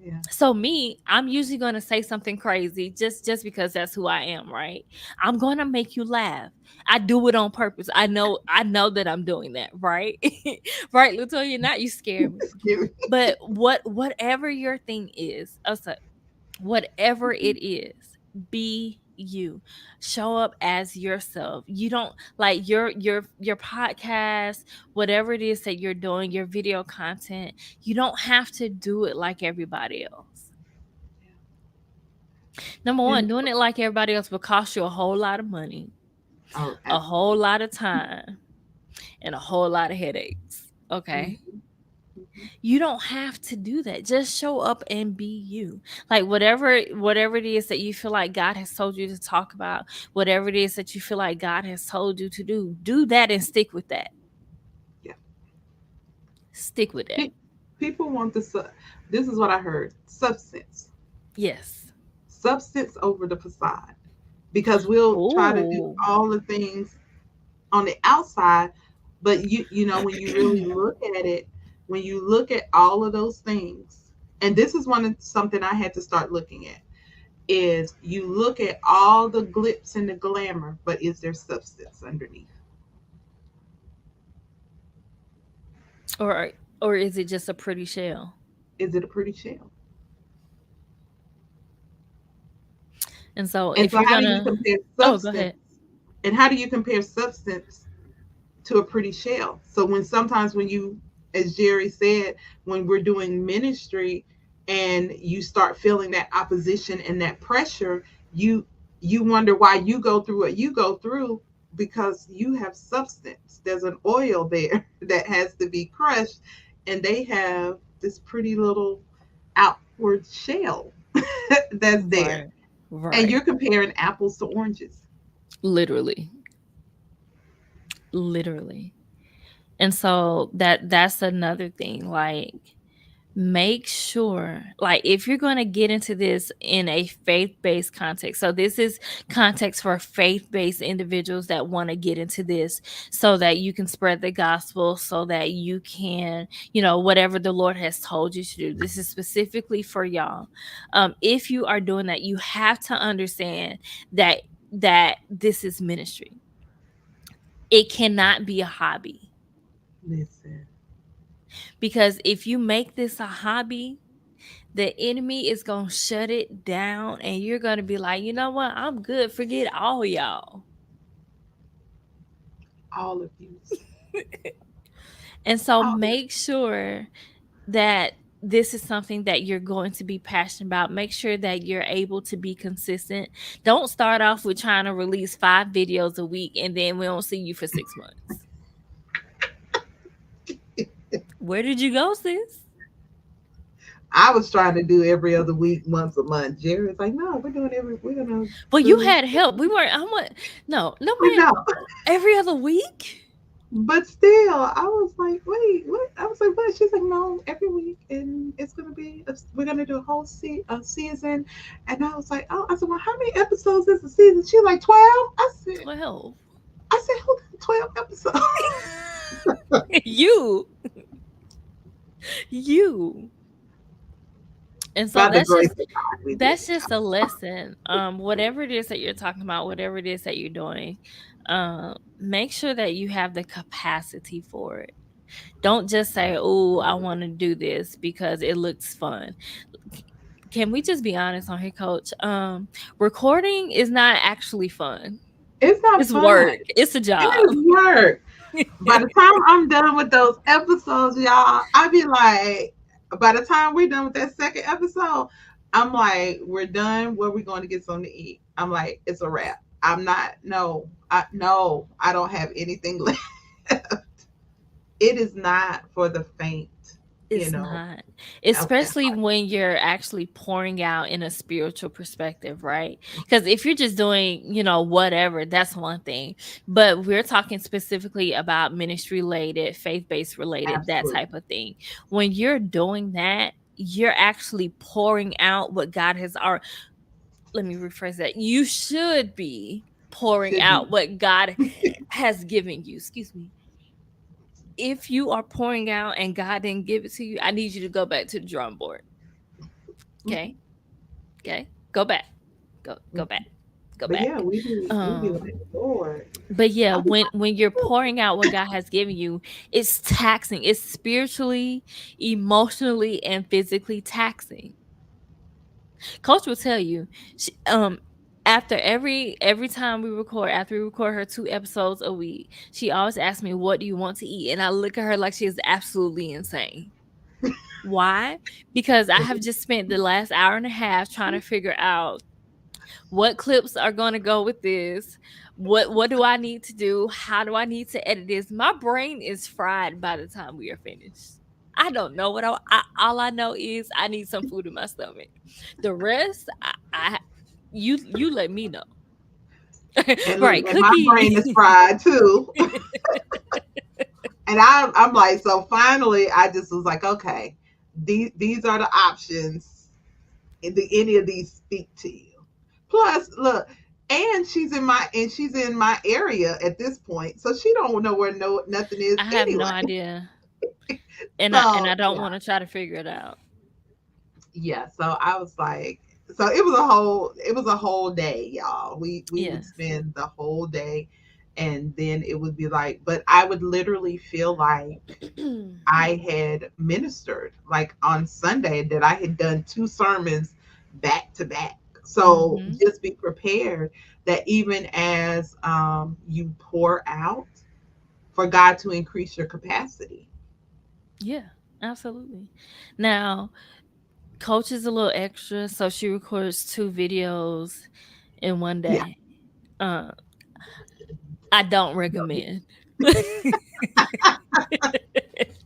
Yeah. So me, I'm usually going to say something crazy just because that's who I am, right? I'm going to make you laugh. I do it on purpose. I know that I'm doing that, right? Right, Latoya, not you scare me. Excuse But whatever your thing is, whatever it is, be you. Show up as yourself. You don't, like, your podcast, whatever it is that you're doing, your video content, you don't have to do it like everybody else. Number me. one, And doing it like everybody else will cost you a whole lot of money, oh, a whole absolutely. lot of time, and a whole lot of headaches. Okay. Mhm, mhm. You don't have to do that. Just show up and be you. Like, whatever it is that you feel like God has told you to talk about, whatever it is that you feel like God has told you to do that and stick with that. Yeah. Stick with that. People want this is what I heard: substance, Yes. substance over the facade. Because we'll try to do Oh, all the things on the outside, but you know when you really look at it, when you look at all of those things, and this is one of something I had to start looking at, is you look at all the glitz and the glamour, but is there substance underneath? or or is it just a pretty shell? Is it a pretty shell? And so And if so you're how do you gonna, compare oh, go substance, ahead. and how do you compare substance to a pretty shell? So when sometimes when you, as Geri said, when we're doing ministry and you start feeling that opposition and that pressure, you you wonder why you go through what you go through, because you have substance. There's an oil there that has to be crushed, and they have this pretty little outward shell that's there. Right. And you're Right. comparing apples to oranges. Literally. Literally. And so that's another thing. Like, make sure, like, if you're going to get into this in a faith-based context, so this is context for faith-based individuals that want to get into this so that you can spread the gospel, so that you can, whatever the Lord has told you to do, this is specifically for y'all. If you are doing that, you have to understand that this is ministry. It cannot be a hobby, Listen, because if you make this a hobby, the enemy is going to shut it down and you're going to be like, you know what? I'm good. Forget all y'all. all of you, And so all of make sure that this is something that you're going to be passionate about. Make sure that you're able to be consistent. Don't start off with trying to release 5 videos a week and then we don't see you for 6 months. Where did you go, sis? I was trying to do every other week, once a month. Jerry's like, no, we're gonna Well, you do. had help. We weren't. How much? No, no, I man. know, Every other week. but still, I was like, wait, what? I was like, what? She's like, no, every week, and it's gonna be. We're gonna do a whole season, and I was like, oh, I said, well, how many episodes is the season? She's like 12. 12. I said, hold on, 12 episodes. you, you. And so By the that's grace just of God, we did that's it. just a lesson. Whatever it is that you're talking about, whatever it is that you're doing, make sure that you have the capacity for it. Don't just say, "Oh, I want to do this because it looks fun." Can we just be honest on here, Coach? Recording is not actually fun. It's not It's fun. work. It's a It job. is work. By the time I'm done with those episodes, y'all, I be like, by the time we're done with that second episode, I'm like, we're done. Where we going to get something to eat? I'm like, it's a wrap. I'm not. No, I don't have anything left. It is not for the faint. You It's know, not. of Especially when you're actually pouring out in a spiritual perspective, right? Because if you're just doing, whatever, that's one thing. But we're talking specifically about ministry related, faith based related, that absolutely, type of thing. When you're doing that, you're actually pouring out what God has already, let me rephrase that. You should be pouring should be. out what God has given you. Excuse me. If you are pouring out and God didn't give it to you, I need you to go back to the drawing board. Mhm, Okay. Okay. Go back. Go mhm. back. Go But yeah, back. we be like, Um Lord, but yeah, I be when you're like, pouring out what God has given you, it's taxing. It's spiritually, emotionally, and physically taxing. Coach will tell you, after every time we record, after we record her 2 episodes a week, she always asks me, "What do you want to eat?" And I look at her like she is absolutely insane. Why? Because I have just spent the last hour and a half trying to figure out what clips are going to go with this. What do I need to do? How do I need to edit this? My brain is fried by the time we are finished. I don't know what all I know is I need some food in my stomach. The rest, I you let me know. and look, Right, and my cookie. brain is fried too. And I'm like, so finally, I just was like, okay. these are the options. Do any of these speak to you? Plus, look, and she's in my area at this point, so she don't know where nothing is I have no anyway. idea, and I So don't yeah, want to try to figure it out. yeah. So I was like, so it was a whole day, y'all. We would Yes. spend the whole day, and then it would be like, but I would literally feel like I had ministered, like on Sunday, that I had done two sermons back to back. So Mhm. just be prepared that even as you pour out, for God to increase your capacity. Yeah, absolutely. Now, coach is a little extra, so she records 2 videos in one Yeah. day. Uh, I don't Go ahead. recommend.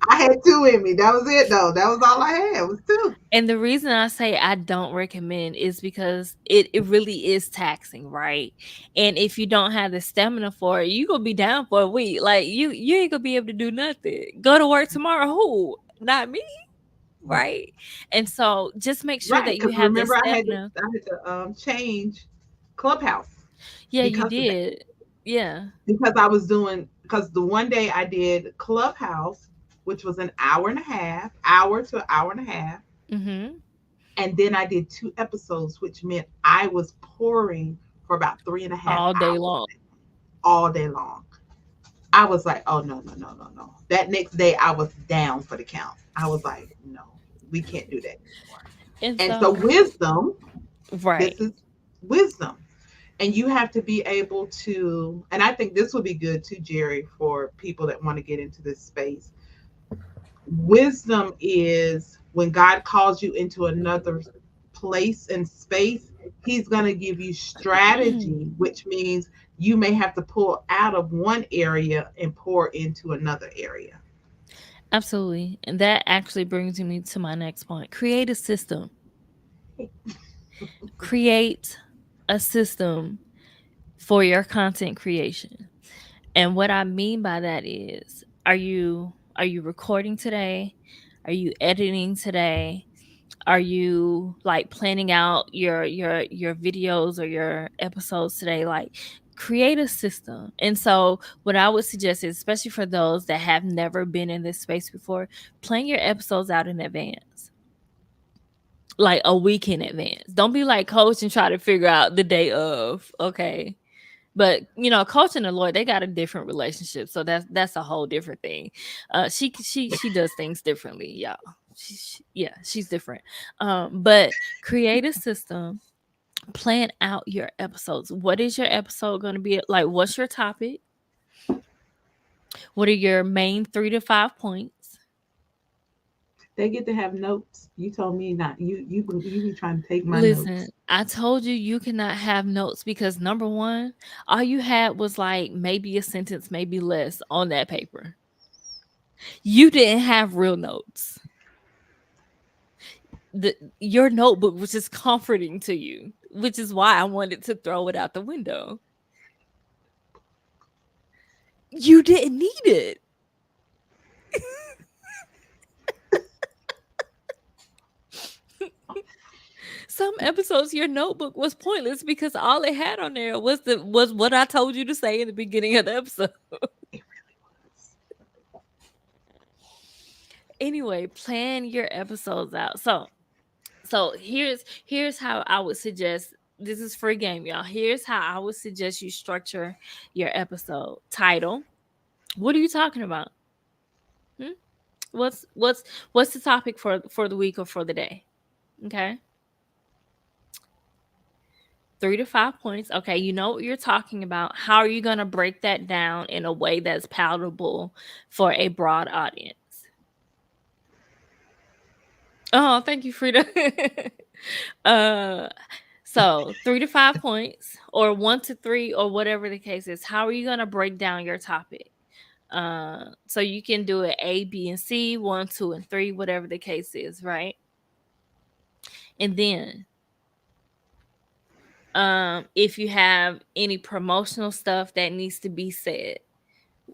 I had two in me. That was it, though. That was all I had. Was two. And the reason I say I don't recommend is because it really is taxing, right? And if you don't have the stamina for it, you gonna be down for a week. Like you ain't gonna be able to do nothing. Go to work tomorrow. Who? Not me, right? And so just make sure Right, that you because have the remember I had to stamina. I had to change Clubhouse Yeah, you because of that. did. Yeah. Because I was doing because the one day I did Clubhouse, which was an hour and a half, hour to an hour and a half, Mhm. and then I did two episodes, which meant I was pouring for about three and a half All day hours long. all day long. I was like, oh no, no, no, no, no. That next day I was down for the count. I was like, no, we can't do that anymore. And And so so wisdom, right. this is wisdom. And you have to be able to, and I think this would be good too, Jerry, for people that want to get into this space. Wisdom is when God calls you into another place and space, He's going to give you strategy, which means you may have to pull out of one area and pour into another area. Absolutely. And that actually brings me to my next point. Create a system. Create a system for your content creation. And what I mean by that is, are you recording today? Are you editing today? Are you like planning out your videos or your episodes today? Like create a system. And so what I would suggest is, especially for those that have never been in this space before, plan your episodes out in advance, like a week in advance. Don't be like coach and try to figure out the day of. Okay, but coach and the Lord, they got a different relationship, so that's a whole different thing. She does things differently, y'all. Yeah, she's different. But create a system, plan out your episodes. What is your episode going to be like? What's your topic? What are your main 3 to 5 points? They get to have notes. You told me not. You be trying to take my Listen, notes. I told you you cannot have notes because number one, all you had was like maybe a sentence, maybe less on that paper. You didn't have real notes. Your notebook was just comforting to you, which is why I wanted to throw it out the window. You didn't need it. Some episodes your notebook was pointless because all it had on there was what I told you to say in the beginning of the episode. It really was. Anyway, plan your episodes out. So here's how I would suggest, this is free game, y'all. Here's how I would suggest you structure your episode. Title. What are you talking about? Hmm? What's the topic for the week or for the day? Okay. 3 to 5 points. Okay, you know what you're talking about. How are you gonna break that down in a way that's palatable for a broad audience? Oh, thank you, Frida. uh so 3 to 5 points, or 1 to 3, or whatever the case is. How are you gonna break down your topic? So you can do it A, B, and C, 1, 2, and 3, whatever the case is, right? And then if you have any promotional stuff that needs to be said,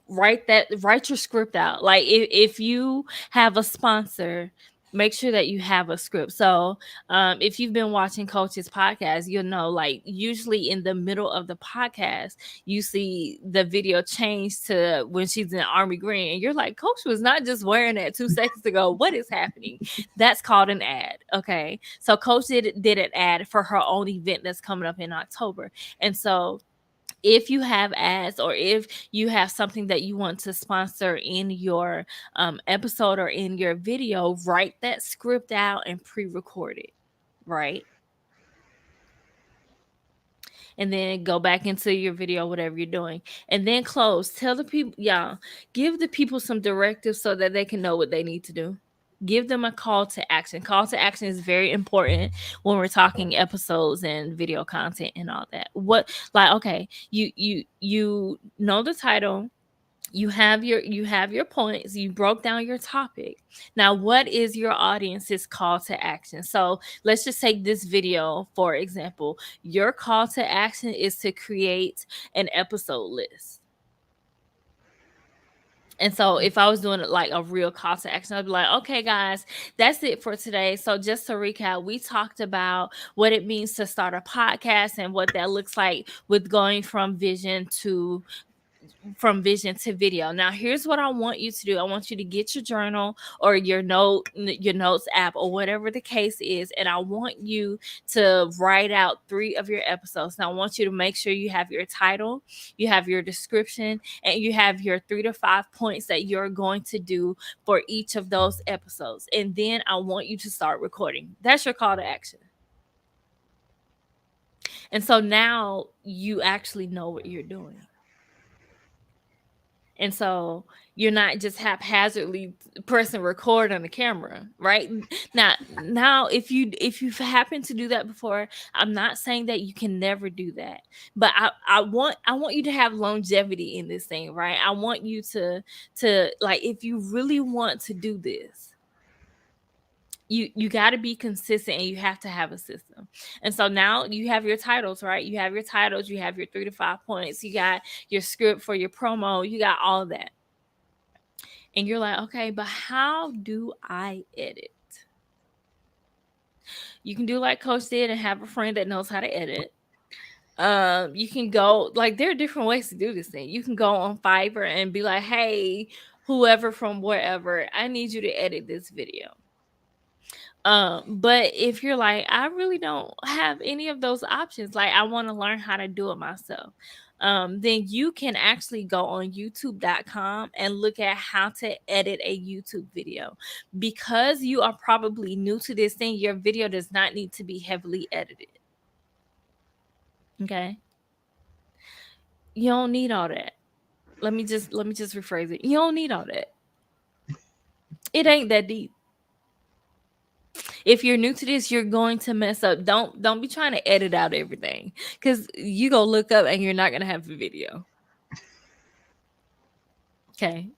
write your script out. Like if you have a sponsor, make sure that you have a script. So, if you've been watching Coach's podcast, you'll know, like, usually in the middle of the podcast, you see the video change to when she's in army green, and you're like, Coach was not just wearing that 2 seconds ago. What is happening? That's called an ad. Okay, so Coach did an ad for her own event that's coming up in October, and so if you have ads, or if you have something that you want to sponsor in your episode or in your video, write that script out and pre-record it, right? And then go back into your video, whatever you're doing, and then close. Tell the people, y'all, give the people some directives so that they can know what they need to do. Give them a call to action. Call to action is very important when we're talking episodes and video content and all that. What, like, okay, you know the title, you have your points, you broke down your topic. Now, what is your audience's call to action? So let's just take this video for example. Your call to action is to create an episode list. And so if I was doing it like a real call to action, I'd be like, okay, guys, that's it for today. So just to recap, we talked about what it means to start a podcast and what that looks like with going from vision to video. Now, here's what I want you to do. I want you to get your journal or your notes app or whatever the case is, and I want you to write out 3 of your episodes. Now, I want you to make sure you have your title, you have your description, and you have your 3 to 5 points that you're going to do for each of those episodes. And then I want you to start recording. That's your call to action. And so now you actually know what you're doing. And so you're not just haphazardly pressing record on the camera, right? Now if you've happened to do that before, I'm not saying that you can never do that. But I want you to have longevity in this thing, right? I want you to like, if you really want to do this, you got to be consistent, and you have to have a system. And so now you have your titles, right? You have your titles, you have your 3 to 5 points, you got your script for your promo, you got all of that. And you're like, okay, but how do I edit? You can do like Coach did and have a friend that knows how to edit. You can go, like, there are different ways to do this thing. You can go on Fiverr and be like, hey, whoever from wherever, I need you to edit this video. But if you're like, I really don't have any of those options, like, I want to learn how to do it myself, then you can actually go on youtube.com and look at how to edit a YouTube video. Because you are probably new to this thing, your video does not need to be heavily edited. Okay? You don't need all that. Let me just rephrase it. You don't need all that. It ain't that deep. If you're new to this, you're going to mess up. Don't be trying to edit out everything, because you go look up and you're not gonna have a video. Okay.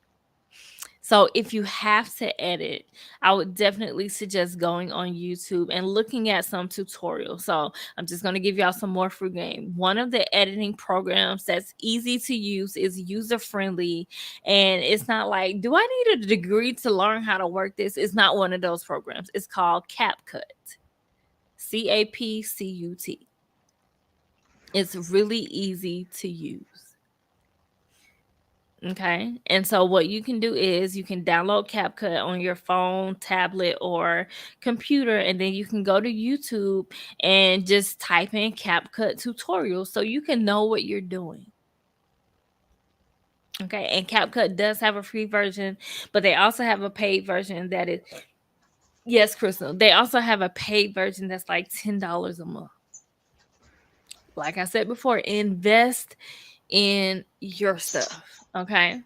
So if you have to edit, I would definitely suggest going on YouTube and looking at some tutorials. So I'm just going to give y'all some more free game. One of the editing programs that's easy to use, is user friendly, and it's not like, do I need a degree to learn how to work this? It's not one of those programs. It's called CapCut. CapCut. It's really easy to use. Okay. And so what you can do is you can download CapCut on your phone, tablet, or computer, and then you can go to YouTube and just type in CapCut tutorials so you can know what you're doing. Okay. And CapCut does have a free version, but they also have a paid version that is, yes, Crystal. They also have a paid version that's like $10 a month. Like I said before, invest in your stuff. Okay.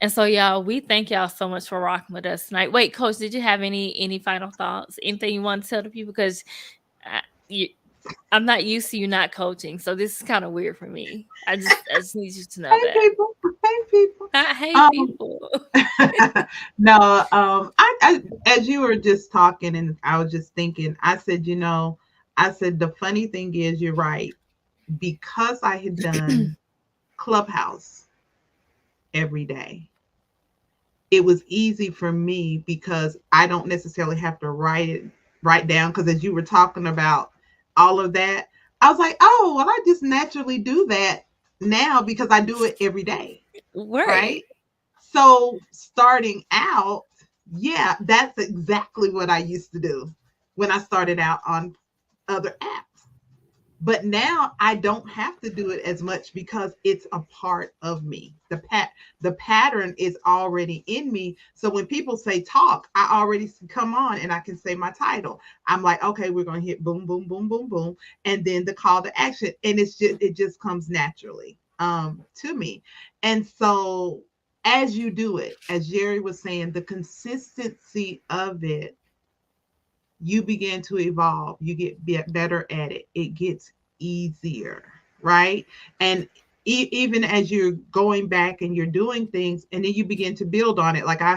And so, y'all, we thank y'all so much for rocking with us tonight. Wait, Coach, did you have any final thoughts? Anything you want to tell the people? Because I, you, I'm not used to you not coaching, so this is kind of weird for me. I just need you to know Hey that. people, hey people. I hate Um, people. no, I as you were just talking, and I was just thinking, I said, I said the funny thing is, you're right, because I had done Clubhouse every day. it was easy for me because I don't necessarily have to write down, because as you were talking about all of that, I was like, oh, well, I just naturally do that now because I do it every day, Right. right? So starting out, yeah, that's exactly what I used to do when I started out on other apps. But now I don't have to do it as much because it's a part of me. The pattern is already in me. So when people say talk, I already come on and I can say my title. I'm like, okay, we're going to hit boom, boom, boom, boom, boom, and then the call to action, and it just comes naturally to me. And so as you do it, as Jerry was saying, the consistency of it, you begin to evolve, you get better at it, it gets easier, right? And even as you're going back and you're doing things, and then you begin to build on it. Like I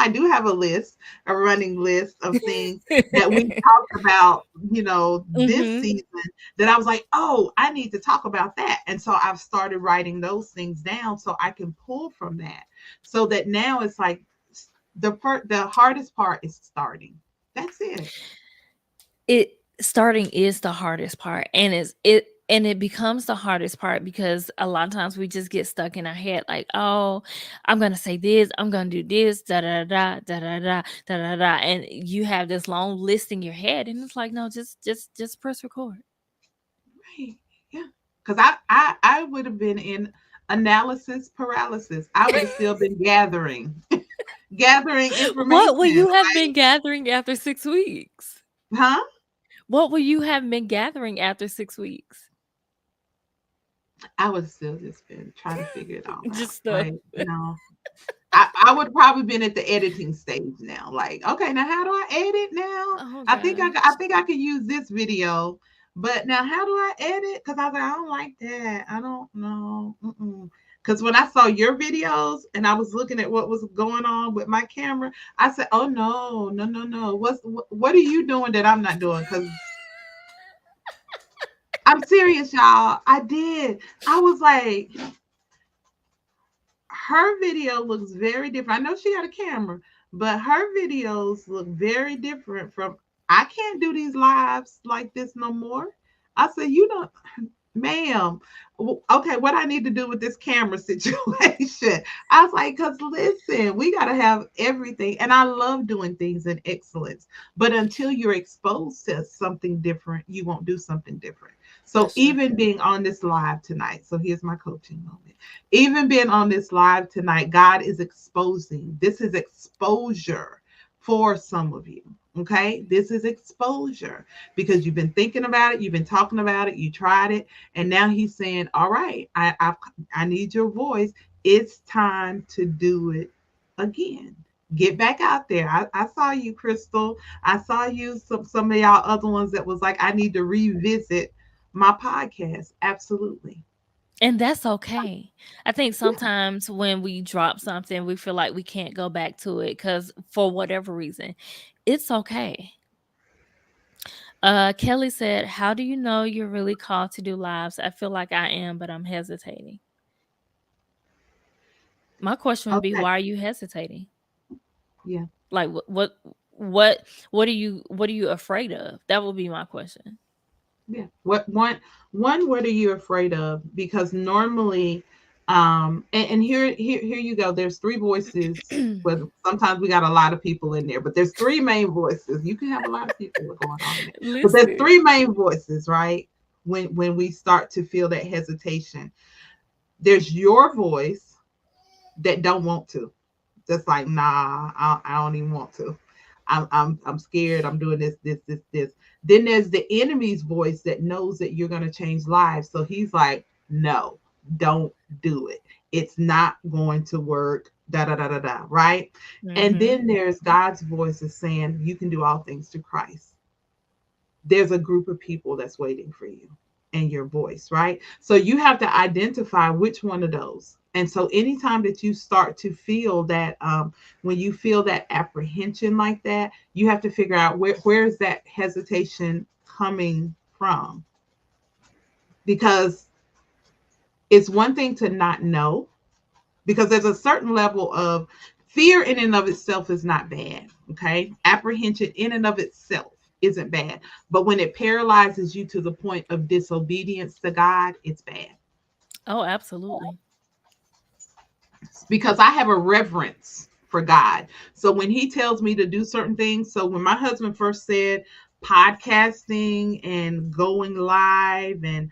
do have a list, a running list of things that we talked about, this Mhm. season, that I was like, oh, I need to talk about that. And so I've started writing those things down so I can pull from that, so that now it's like the hardest part is starting. That's it. It starting is the hardest part, and it becomes the hardest part because a lot of times we just get stuck in our head like, oh, I'm gonna say this, I'm gonna do this, da da da da da da da da da, and you have this long list in your head, and it's like, no, just press record. Right. Yeah. Because I would have been in analysis paralysis. I would have still been gathering What will information. you have been gathering after 6 weeks? Huh? What will you have been gathering after 6 weeks? I would have still just been trying to figure it all out. Just stuff. Like, I would probably been at the editing stage now. Like, okay, now how do I edit now? Oh I gosh. think I could use this video, but now how do I edit? Because I was like, I don't like that. I don't know. Because when I saw your videos and I was looking at what was going on with my camera, I said, oh no, no, no, no. What are you doing that I'm not doing? Because I'm serious, y'all. I did. I was like, her video looks very different. I know she got a camera, but her videos look very different from. I can't do these lives like this no more. I said, you don't, ma'am. Okay, what I need to do with this camera situation? I was like, because listen, we got to have everything. And I love doing things in excellence. But until you're exposed to something different, you won't do something different. So That's true. even being on this live tonight, so here's my coaching moment. Even being on this live tonight, God is exposing. This is exposure for some of you. Okay, this is exposure because you've been thinking about it, you've been talking about it, you tried it, and now He's saying, "All right, I need your voice. It's time to do it again. Get back out there." I saw you, Crystal. I saw you. Some of y'all other ones that was like, "I need to revisit my podcast." Absolutely, And that's okay. I think yeah. sometimes when we drop something, we feel like we can't go back to it because for whatever reason, it's okay. Kelly said, "How do you know you're really called to do lives? I feel like I am, but I'm hesitating." My question would be, Okay, why are you hesitating? yeah. Like what what are you afraid of? That would be my question. Yeah. What are you afraid of? Because normally, and here you go. There's three voices. But sometimes we got a lot of people in there, but there's three main voices. You can have a lot of people going on in there, but there's Listen. three main voices, right? When we start to feel that hesitation, there's your voice that don't want to. That's like, nah, I don't even want to. I'm scared. I'm doing this. Then there's the enemy's voice that knows that you're gonna change lives. So he's like, no, don't do it. It's not going to work. Da da da da da. Right. And Mhm. then there's God's voice is saying you can do all things through Christ. There's a group of people that's waiting for you and your voice, right? So you have to identify which one of those. And so anytime that you start to feel that, when you feel that apprehension like that, you have to figure out where's that hesitation coming from. Because it's one thing to not know, because there's a certain level of Fear in and of itself is not bad. Okay. Apprehension in and of itself isn't bad. But when it paralyzes you to the point of disobedience to God, it's bad. Oh, absolutely. Because I have a reverence for God. So when he tells me to do certain things, so when my husband first said podcasting and going live, and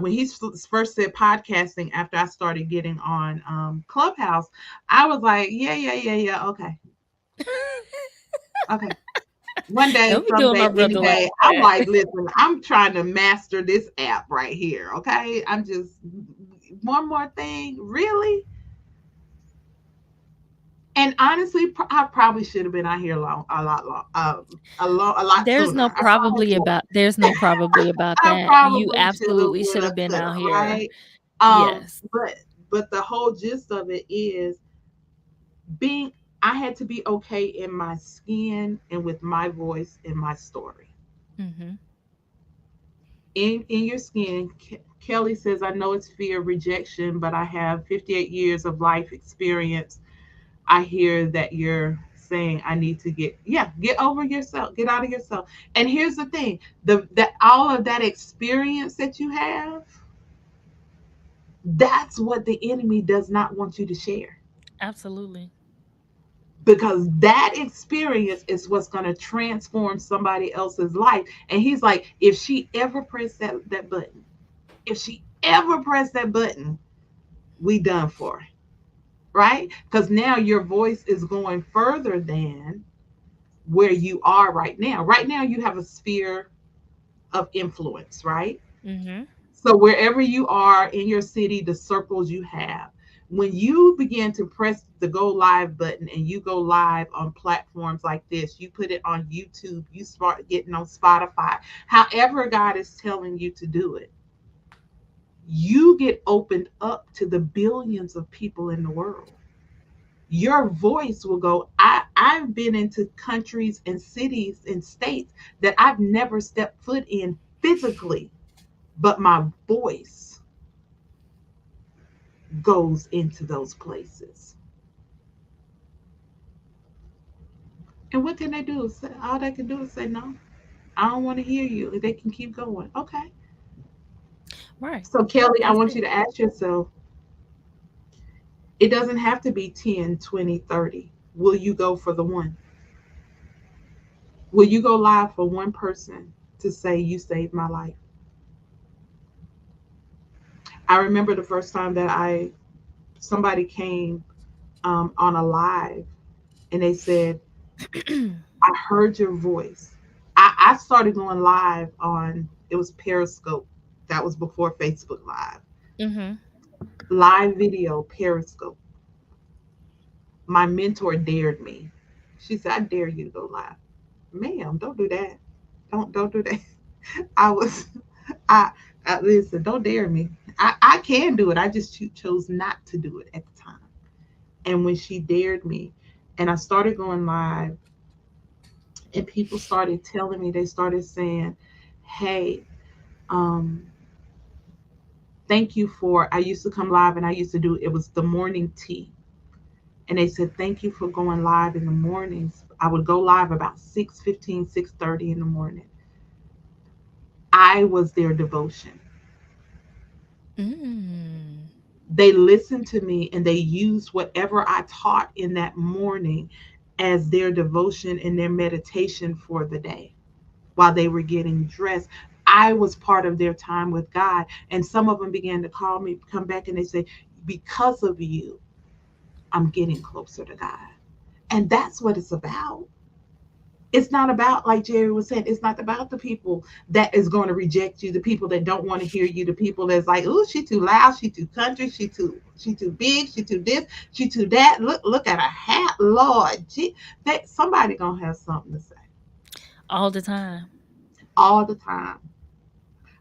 when he first said podcasting after I started getting on Clubhouse, I was like, yeah, yeah, yeah, yeah, okay, okay. One day, Don't be doing someday, my any brother like day. I'm that. like, listen, I'm trying to master this app right here. Okay. I'm just one more thing. Really? And honestly, I probably should have been out here a lot sooner. I probably should. There's no probably about I that. You probably should have, absolutely should woulda, have been coulda, out here. right? Um, Yes. but but the whole gist of it is being. I had to be okay in my skin and with my voice and my story. Mhm. In your skin, Kelly says, "I know it's fear, rejection, but I have 58 years of life experience. I hear that you're saying I need to get over yourself, get out of yourself." And here's the thing, the that all of that experience that you have, that's what the enemy does not want you to share. Absolutely. Because that experience is what's going to transform somebody else's life. And he's like, if she ever pressed that button, if she ever pressed that button, we done for her, right? Because now your voice is going further than where you are right now. Right now, you have a sphere of influence, right? Mhm. So, wherever you are in your city, the circles you have, when you begin to press the go live button and you go live on platforms like this, you put it on YouTube, you start getting on Spotify, however, God is telling you to do it, you get opened up to the billions of people in the world. Your voice will go. I've been into countries and cities and states that I've never stepped foot in physically, but my voice goes into those places. And what can they do? All they can do is say, no, I don't want to hear you. They can keep going. Okay. Right. So, Kelly, I That's want it. you to ask yourself, it doesn't have to be 10, 20, 30. Will you go for the one? Will you go live for one person to say, you saved my life? I remember the first time that somebody came on a live and they said, I heard your voice. I started going live on, it was Periscope. That was before Facebook Live. Mhm. Live video, Periscope. My mentor dared me. She said, I dare you to go live. Ma'am, don't do that. Don't do that. I was I, I listen, don't dare me. I can do it. I just chose not to do it at the time. And when she dared me and I started going live and people started telling me, they started saying, hey, um, thank you for, I used to come live and I used to do, it was the morning tea. And they said, thank you for going live in the mornings. I would go live about 6:15, 6:30 in the morning. I was their devotion. Mm. They listened to me and they used whatever I taught in that morning as their devotion and their meditation for the day while they were getting dressed. I was part of their time with God. And some of them began to call me, come back, and they say, because of you, I'm getting closer to God. And that's what it's about. It's not about, like Jerry was saying, it's not about the people that is going to reject you, the people that don't want to hear you, the people that's like, oh, she too loud, she too country, she too big, she too this, she too that. Look at her hat, Lord. That somebody gonna have something to say All the time. all the time.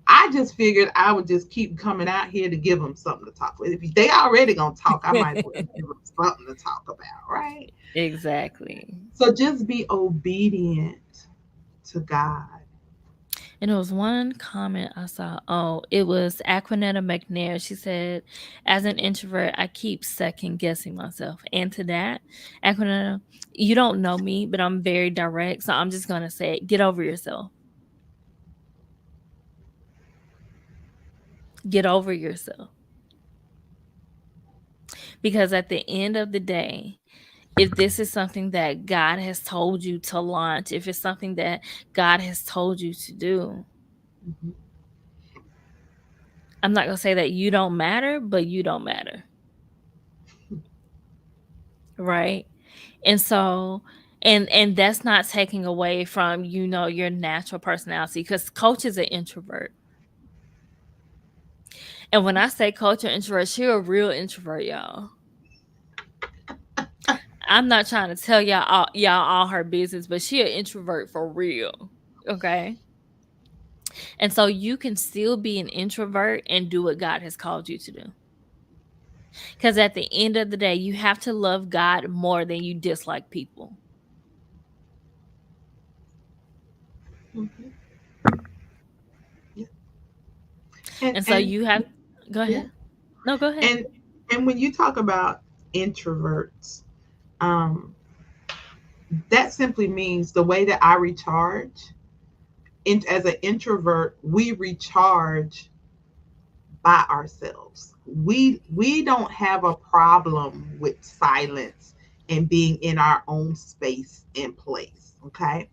I just figured I would just keep coming out here to give them something to talk with. If they already gonna talk, I might as well give them something to talk about, right? Exactly. So just be obedient to God. And there was one comment I saw. Oh, it was Aquanetta McNair. She said, as an introvert, I keep second guessing myself. And to that, Aquanetta, you don't know me, but I'm very direct. So I'm just going to say it. Get over yourself. Get over yourself. Because at the end of the day, if this is something that God has told you to launch, if it's something that God has told you to do, Mhm. I'm not going to say that you don't matter, but you don't matter. Right? And so and that's not taking away from, your natural personality, because coach is an introvert. And when I say coach or introvert, she a real introvert, y'all. I'm not trying to tell y'all all her business, but she an introvert for real. Okay. And so you can still be an introvert and do what God has called you to do. Because at the end of the day, you have to love God more than you dislike people. Mhm. Yeah. And And so and you have, go yeah. ahead. No, go ahead. And and when you talk about introverts, um, that simply means the way that I recharge. As an introvert, we recharge by ourselves. We don't have a problem with silence and being in our own space and place. Okay.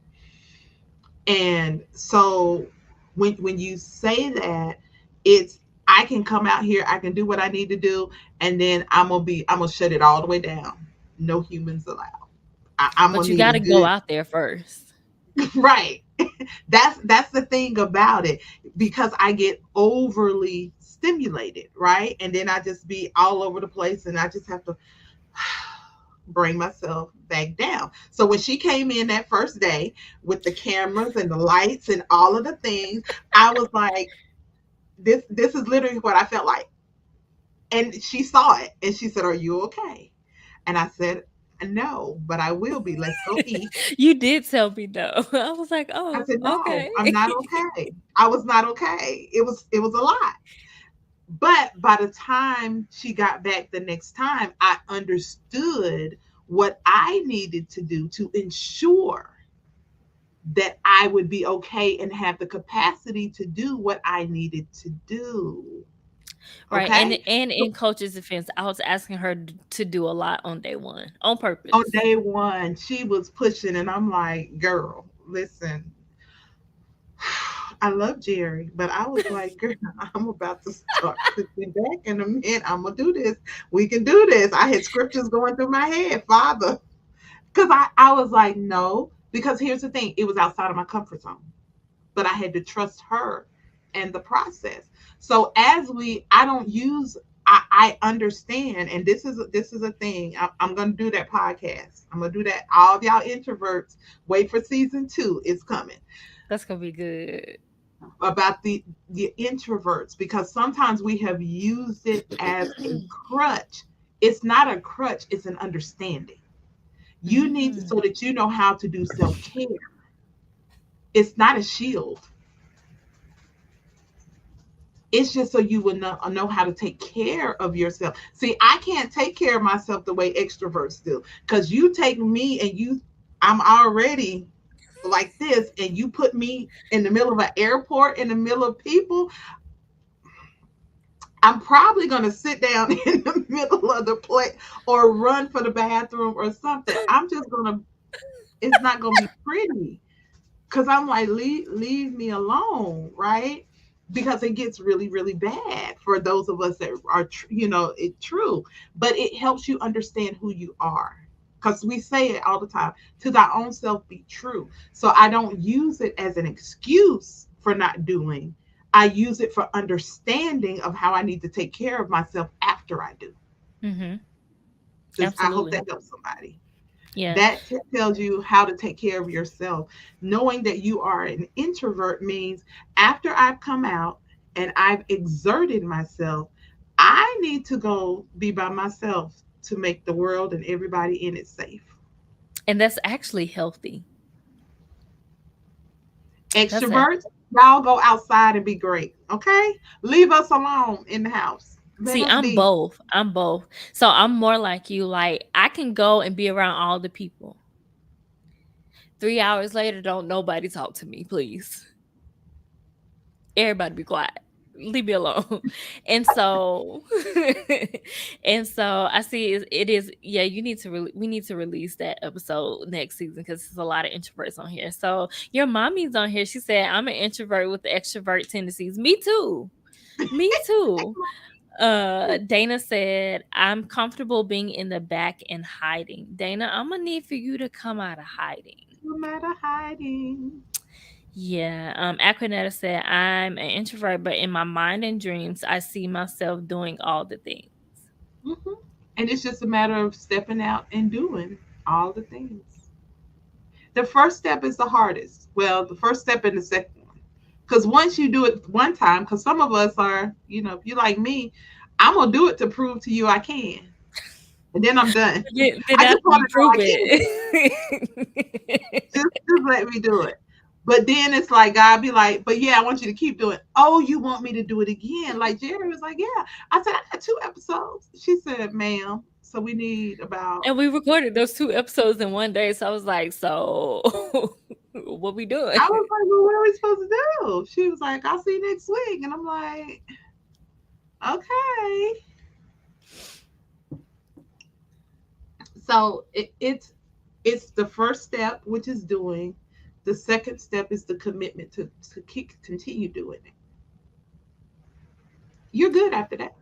And so when you say that, it's I can come out here, I can do what I need to do, and then I'm gonna shut it all the way down. No humans allowed. I'm But gonna you need a got to go good out there first. right. That's the thing about it, because I get overly stimulated, right? And then I just be all over the place, and I just have to bring myself back down. So when she came in that first day with the cameras and the lights and all of the things, I was like, this is literally what I felt like. And she saw it and she said, "Are you okay?" And I said, "No, but I will be. Let's go eat." You did tell me no. I was like, I "Oh, said, "No, okay." I'm not okay." I was not okay. It was a lot. But by the time she got back the next time, I understood what I needed to do to ensure that I would be okay and have the capacity to do what I needed to do. Right. And Okay. and So in coach's defense, I was asking her to do a lot on day one on on purpose. day one, she was pushing, and I'm like, girl, listen, I love Jerry, but I was like, girl, I'm about to start pushing back in a minute. I'm going to do this. We can do this. I had scriptures going through my head, Father. Because I was like, no, because here's the thing, it was outside of my comfort zone, but I had to trust her and the process. So I don't use, I understand, and this is a thing. I'm gonna do that podcast. I'm gonna do that. All of y'all introverts, wait for season 2. It's coming That's gonna be good. about the introverts, because sometimes we have used it as a crutch. It's not a crutch. It's an understanding. You need to, Mm. so that you know how to do self care. It's not a shield. It's just so you would know how to take care of yourself. See, I can't take care of myself the way extroverts do, because you take me and I'm already like this, and you put me in the middle of an airport in the middle of people. I'm probably going to sit down in the middle of the place or run for the bathroom or something. I'm just going to, it's not going to be pretty, because I'm like, leave me alone, right? Because it gets really, really bad for those of us that are, it true. But it helps you understand who you are. Because we say it all the time, to thy own self be true. So I don't use it as an excuse for not doing. I use it for understanding of how I need to take care of myself after I do. Mhm. I hope Absolutely. that helps somebody. Yeah. That tells you how to take care of yourself. Knowing that you are an introvert means after I've come out and I've exerted myself, I need to go be by myself to make the world and everybody in it safe. And that's actually healthy. That's a Extroverts, Y'all go outside and be great. Okay? Leave us alone in the house. Let See, us I'm be. both. I'm both. So I'm more like you. Like I can go and be around all the people. 3 hours later, don't nobody talk to me, please. Everybody be quiet. Leave me alone. And so and so I see it is yeah, you need to we need to release that episode next season because there's a lot of introverts on here. So your mommy's on here. She said, I'm an introvert with the extrovert tendencies. Me too. Me too. Dana said, I'm comfortable being in the back and hiding. Dana, I'm gonna need for you to come out of hiding. No matter hiding. Yeah. Aquanetta said, I'm an introvert, but in my mind and dreams, I see myself doing all the things. Hmm. And it's just a matter of stepping out and doing all the things. The first step is the hardest. Well, the first step and the second one. Because once you do it one time, because some of us are, if you like me, I'm going to do it to prove to you I can. And then I'm done. Then I just after want you to know prove I can. it. Just let me do it. But then it's like God be like, but yeah, I want you to keep doing. Oh, you want me to do it again? Like Jerry was like, yeah. I said I got 2 episodes. She said, ma'am. So we need about. And we recorded those 2 episodes in one day. So I was like, so what we doing? I was like, well, what are we supposed to do? She was like, I'll see you next week, and I'm like, okay. So it's the first step, which is doing. The second step is the commitment to keep continue doing it. You're good after that.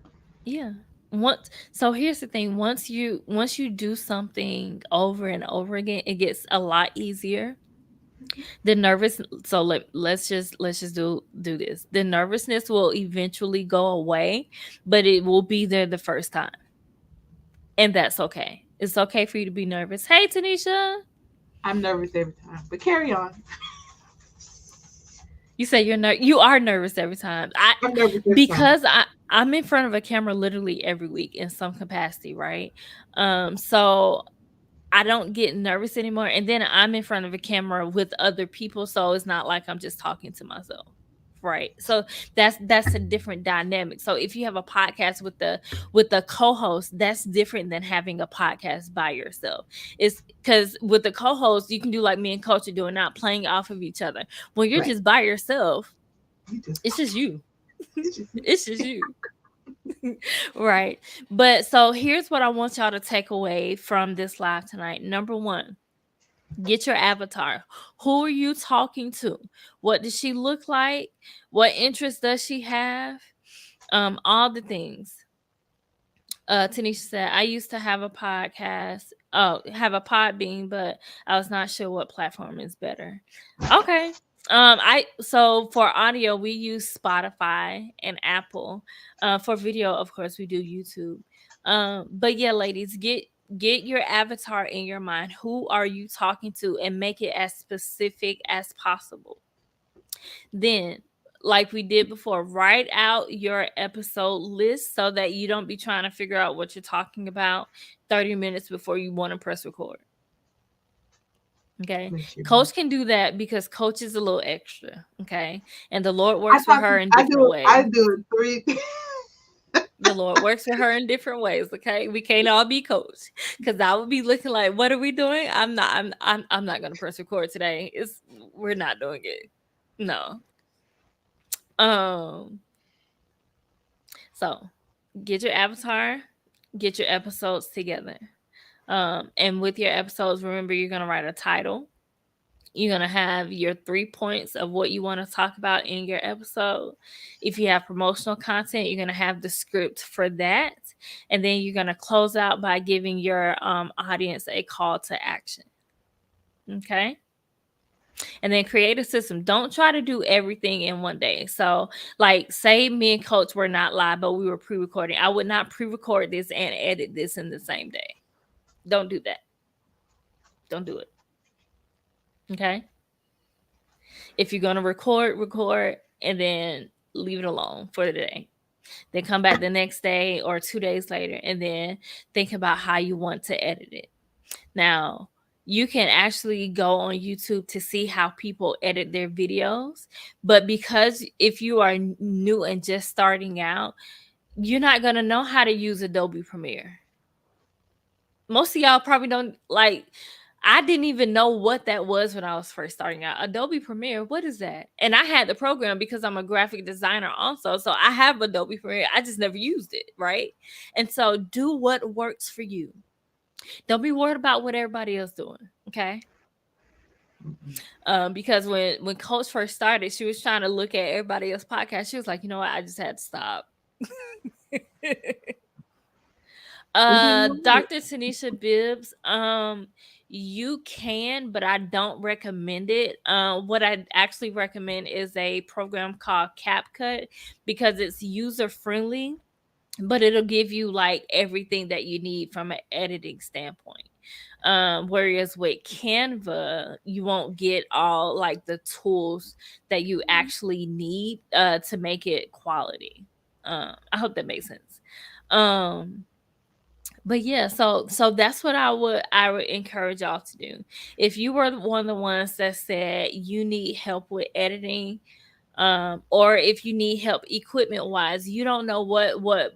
Yeah. Once so here's the thing, once you do something over and over again, it gets a lot easier. The nervous so let's just do this. The nervousness will eventually go away, but it will be there the first time. And that's okay. It's okay for you to be nervous. Hey Tanisha. I'm nervous every time, but carry on. You say you are nervous every time. I I'm nervous every time. because I'm in front of a camera literally every week in some capacity, right? So I don't get nervous anymore. And then I'm in front of a camera with other people, so it's not like I'm just talking to myself. Right. So that's a different dynamic. So if you have a podcast with the co-host, that's different than having a podcast by yourself. It's because with the co-host, you can do like me and Coach are doing, not playing off of each other. When you're Right. just by yourself, You just it's talk. just you. It's just It's just you. Right. But so here's what I want y'all to take away from this live tonight. Number one, get your avatar. Who are you talking to? What does she look like? What interests does she have? All the things. Tanisha said, I used to have a podcast. Oh, have a pod being, but I was not sure what platform is better. Okay. I so for audio we use Spotify and Apple. For video, of course, we do YouTube. But yeah, ladies, get your avatar in your mind. Who are you talking to, and make it as specific as possible. Then, like we did before, write out your episode list so that you don't be trying to figure out what you're talking about 30 minutes before you want to press record. Okay. bless you. Coach can do that because Coach is a little extra. Okay. And the Lord I works with talk. her in I different do. I ways. do it three. The Lord works with her in different ways. Okay. We can't all be Coach because I would be looking like, what are we doing? I'm not going to press record today. We're not doing it. No. Um, So get your avatar, get your episodes together. And with your episodes, remember you're gonna write a title. You're gonna have your 3 points of what you want to talk about in your episode. If you have promotional content, you're gonna have the script for that, and then you're gonna close out by giving your audience a call to action. Okay. And then create a system. Don't try to do everything in one day. So, like, say me and Coach were not live, but we were pre-recording. I would not pre-record this and edit this in the same day. Don't do that. Don't do it. Okay. If you're gonna record, and then leave it alone for the day. Then come back the next day or 2 days later, and then think about how you want to edit it. Now, you can actually go on YouTube to see how people edit their videos. But because if you are new and just starting out, you're not going to know how to use Adobe Premiere. Most of y'all probably don't like. I didn't even know what that was when I was first starting out. Adobe Premiere, what is that? And I had the program because I'm a graphic designer also. So I have Adobe Premiere. I just never used it, right? And so do what works for you. Don't be worried about what everybody else doing, okay? Because when Coach first started, she was trying to look at everybody else's podcast. She was like, you know what? I just had to stop. We didn't know it. Dr. Tanisha Bibbs, you can, but I don't recommend it. What I actually recommend is a program called CapCut because it's user friendly, but it'll give you like everything that you need from an editing standpoint. Whereas with Canva, you won't get all like the tools that you actually need to make it quality. I hope that makes sense. Um, but yeah, so that's what I would encourage y'all to do. If you were one of the ones that said you need help with editing, or if you need help equipment wise, you don't know what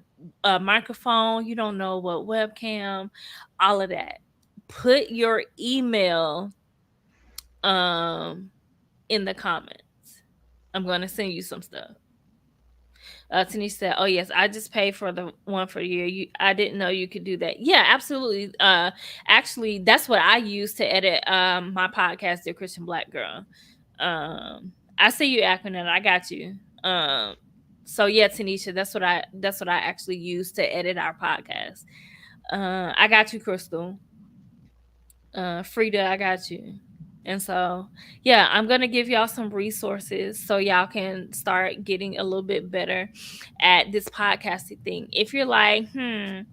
microphone, you don't know what webcam, all of that. Put your email um in the comments. I'm gonna send you some stuff. Tanisha said, "Oh yes, I just paid for the one for a year. I didn't know you could do that. Yeah, absolutely. Actually, that's what I use to edit my podcast, The Christian Black Girl. I see you, Aquanet. I got you. So yeah, Tanisha, that's what I actually use to edit our podcast. I got you, Crystal. Frida, I got you. And so, yeah, I'm going to give y'all some resources so y'all can start getting a little bit better at this podcasting thing. If you're like, I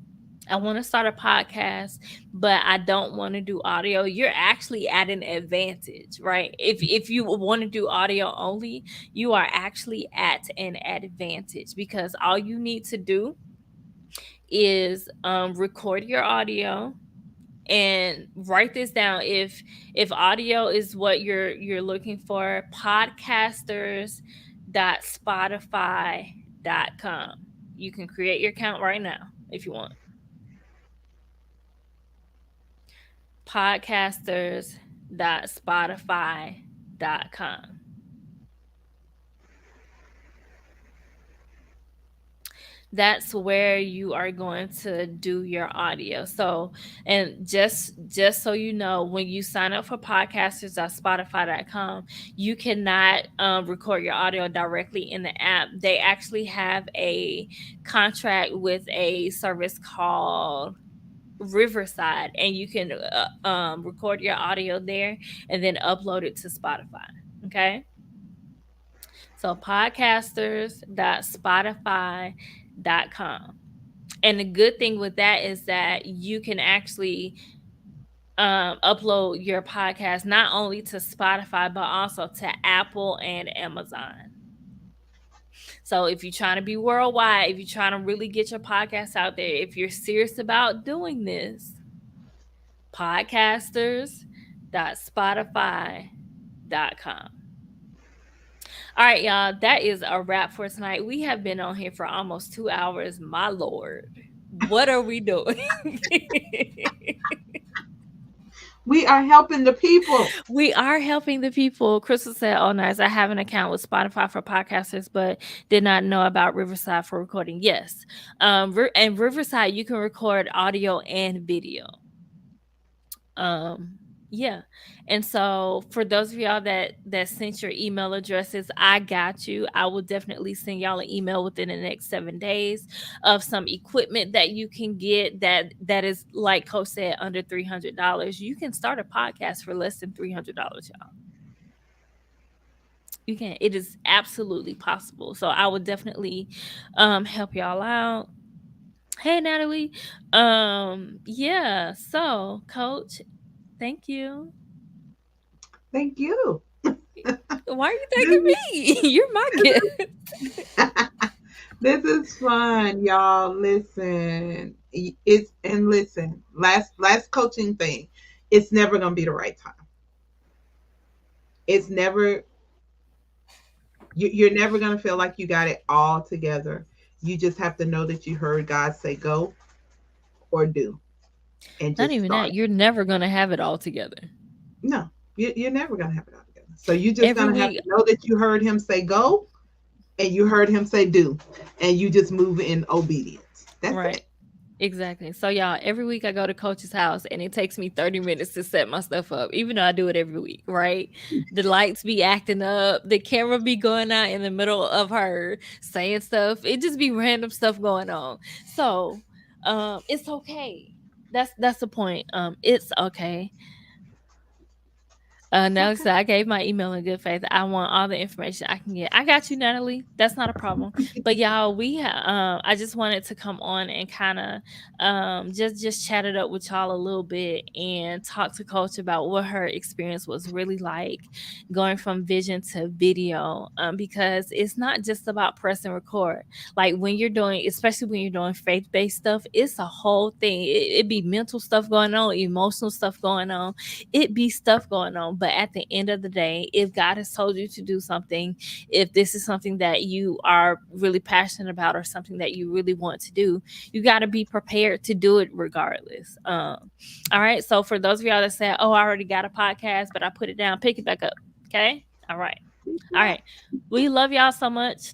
want to start a podcast, but I don't want to do audio, you're actually at an advantage, right? If you want to do audio only, you are actually at an advantage because all you need to do is record your audio and write this down. If audio is what you're looking for, podcasters.spotify.com. You can create your account right now if you want. Podcasters.spotify.com. That's where you are going to do your audio. So, and just so you know, when you sign up for podcasters.spotify.com, you cannot record your audio directly in the app. They actually have a contract with a service called Riverside, and you can record your audio there and then upload it to Spotify. Okay. So podcasters.spotify.com. And the good thing with that is that you can actually upload your podcast not only to Spotify, but also to Apple and Amazon. So if you're trying to be worldwide, if you're trying to really get your podcast out there, if you're serious about doing this, podcasters.spotify.com. All right, y'all, that is a wrap for tonight. We have been on here for almost 2 hours. My Lord, what are we doing? We are helping the people. We are helping the people. Crystal said, "Oh, nice. I have an account with Spotify for podcasters, but did not know about Riverside for recording." Yes, and Riverside, you can record audio and video. Um, yeah. And so for those of y'all that sent your email addresses, I got you. I will definitely send y'all an email within the next 7 days of some equipment that you can get that is, like Coach said, under $300. You can start a podcast for less than $300, y'all. You can. It is absolutely possible. So I would definitely help y'all out. Hey Natalie. Yeah. So Coach, thank you. Thank you. Why are you thanking This me? You're my gift. is, this is fun, y'all. Listen, it's and listen. Last coaching thing. it's never going to be the right time. It's never, you're never going to feel like you got it all together. You just have to know that you heard God say go or do, and Not just even start. that, you're never gonna have it all together. No, you're never going to have it all together. So you're just Every going to have week, to know that you heard him say go and you heard him say do, and you just move in obedience. That's it. right. Exactly. So y'all, every week I go to coach's house and it takes me 30 minutes to set my stuff up, even though I do it every week, right? The lights be acting up, the camera be going out in the middle of her saying stuff. It just be random stuff going on. So, it's okay. That's the point. It's okay. It's Natalie okay. said, I gave my email in good faith. I want all the information I can get. I got you, Natalie. That's not a problem. But y'all, I just wanted to come on and kind of just chat it up with y'all a little bit and talk to Coach about what her experience was really like going from vision to video. Because it's not just about press and record. Like when you're doing, especially when you're doing faith based stuff, it's a whole thing. It be mental stuff going on, emotional stuff going on, it be stuff going on. But at the end of the day, if God has told you to do something, if this is something that you are really passionate about or something that you really want to do, you got to be prepared to do it regardless. All right. So for those of y'all that say, oh, I already got a podcast, but I put it down, pick it back up. Okay. All right. All right. We love y'all so much.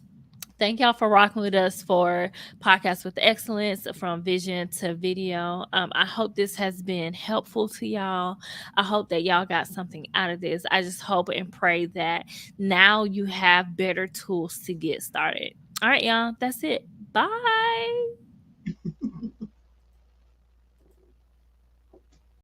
Thank y'all for rocking with us for Podcast with Excellence from vision to video. I hope this has been helpful to y'all. I hope that y'all got something out of this. I just hope and pray that now you have better tools to get started. All right, y'all. That's it. Bye.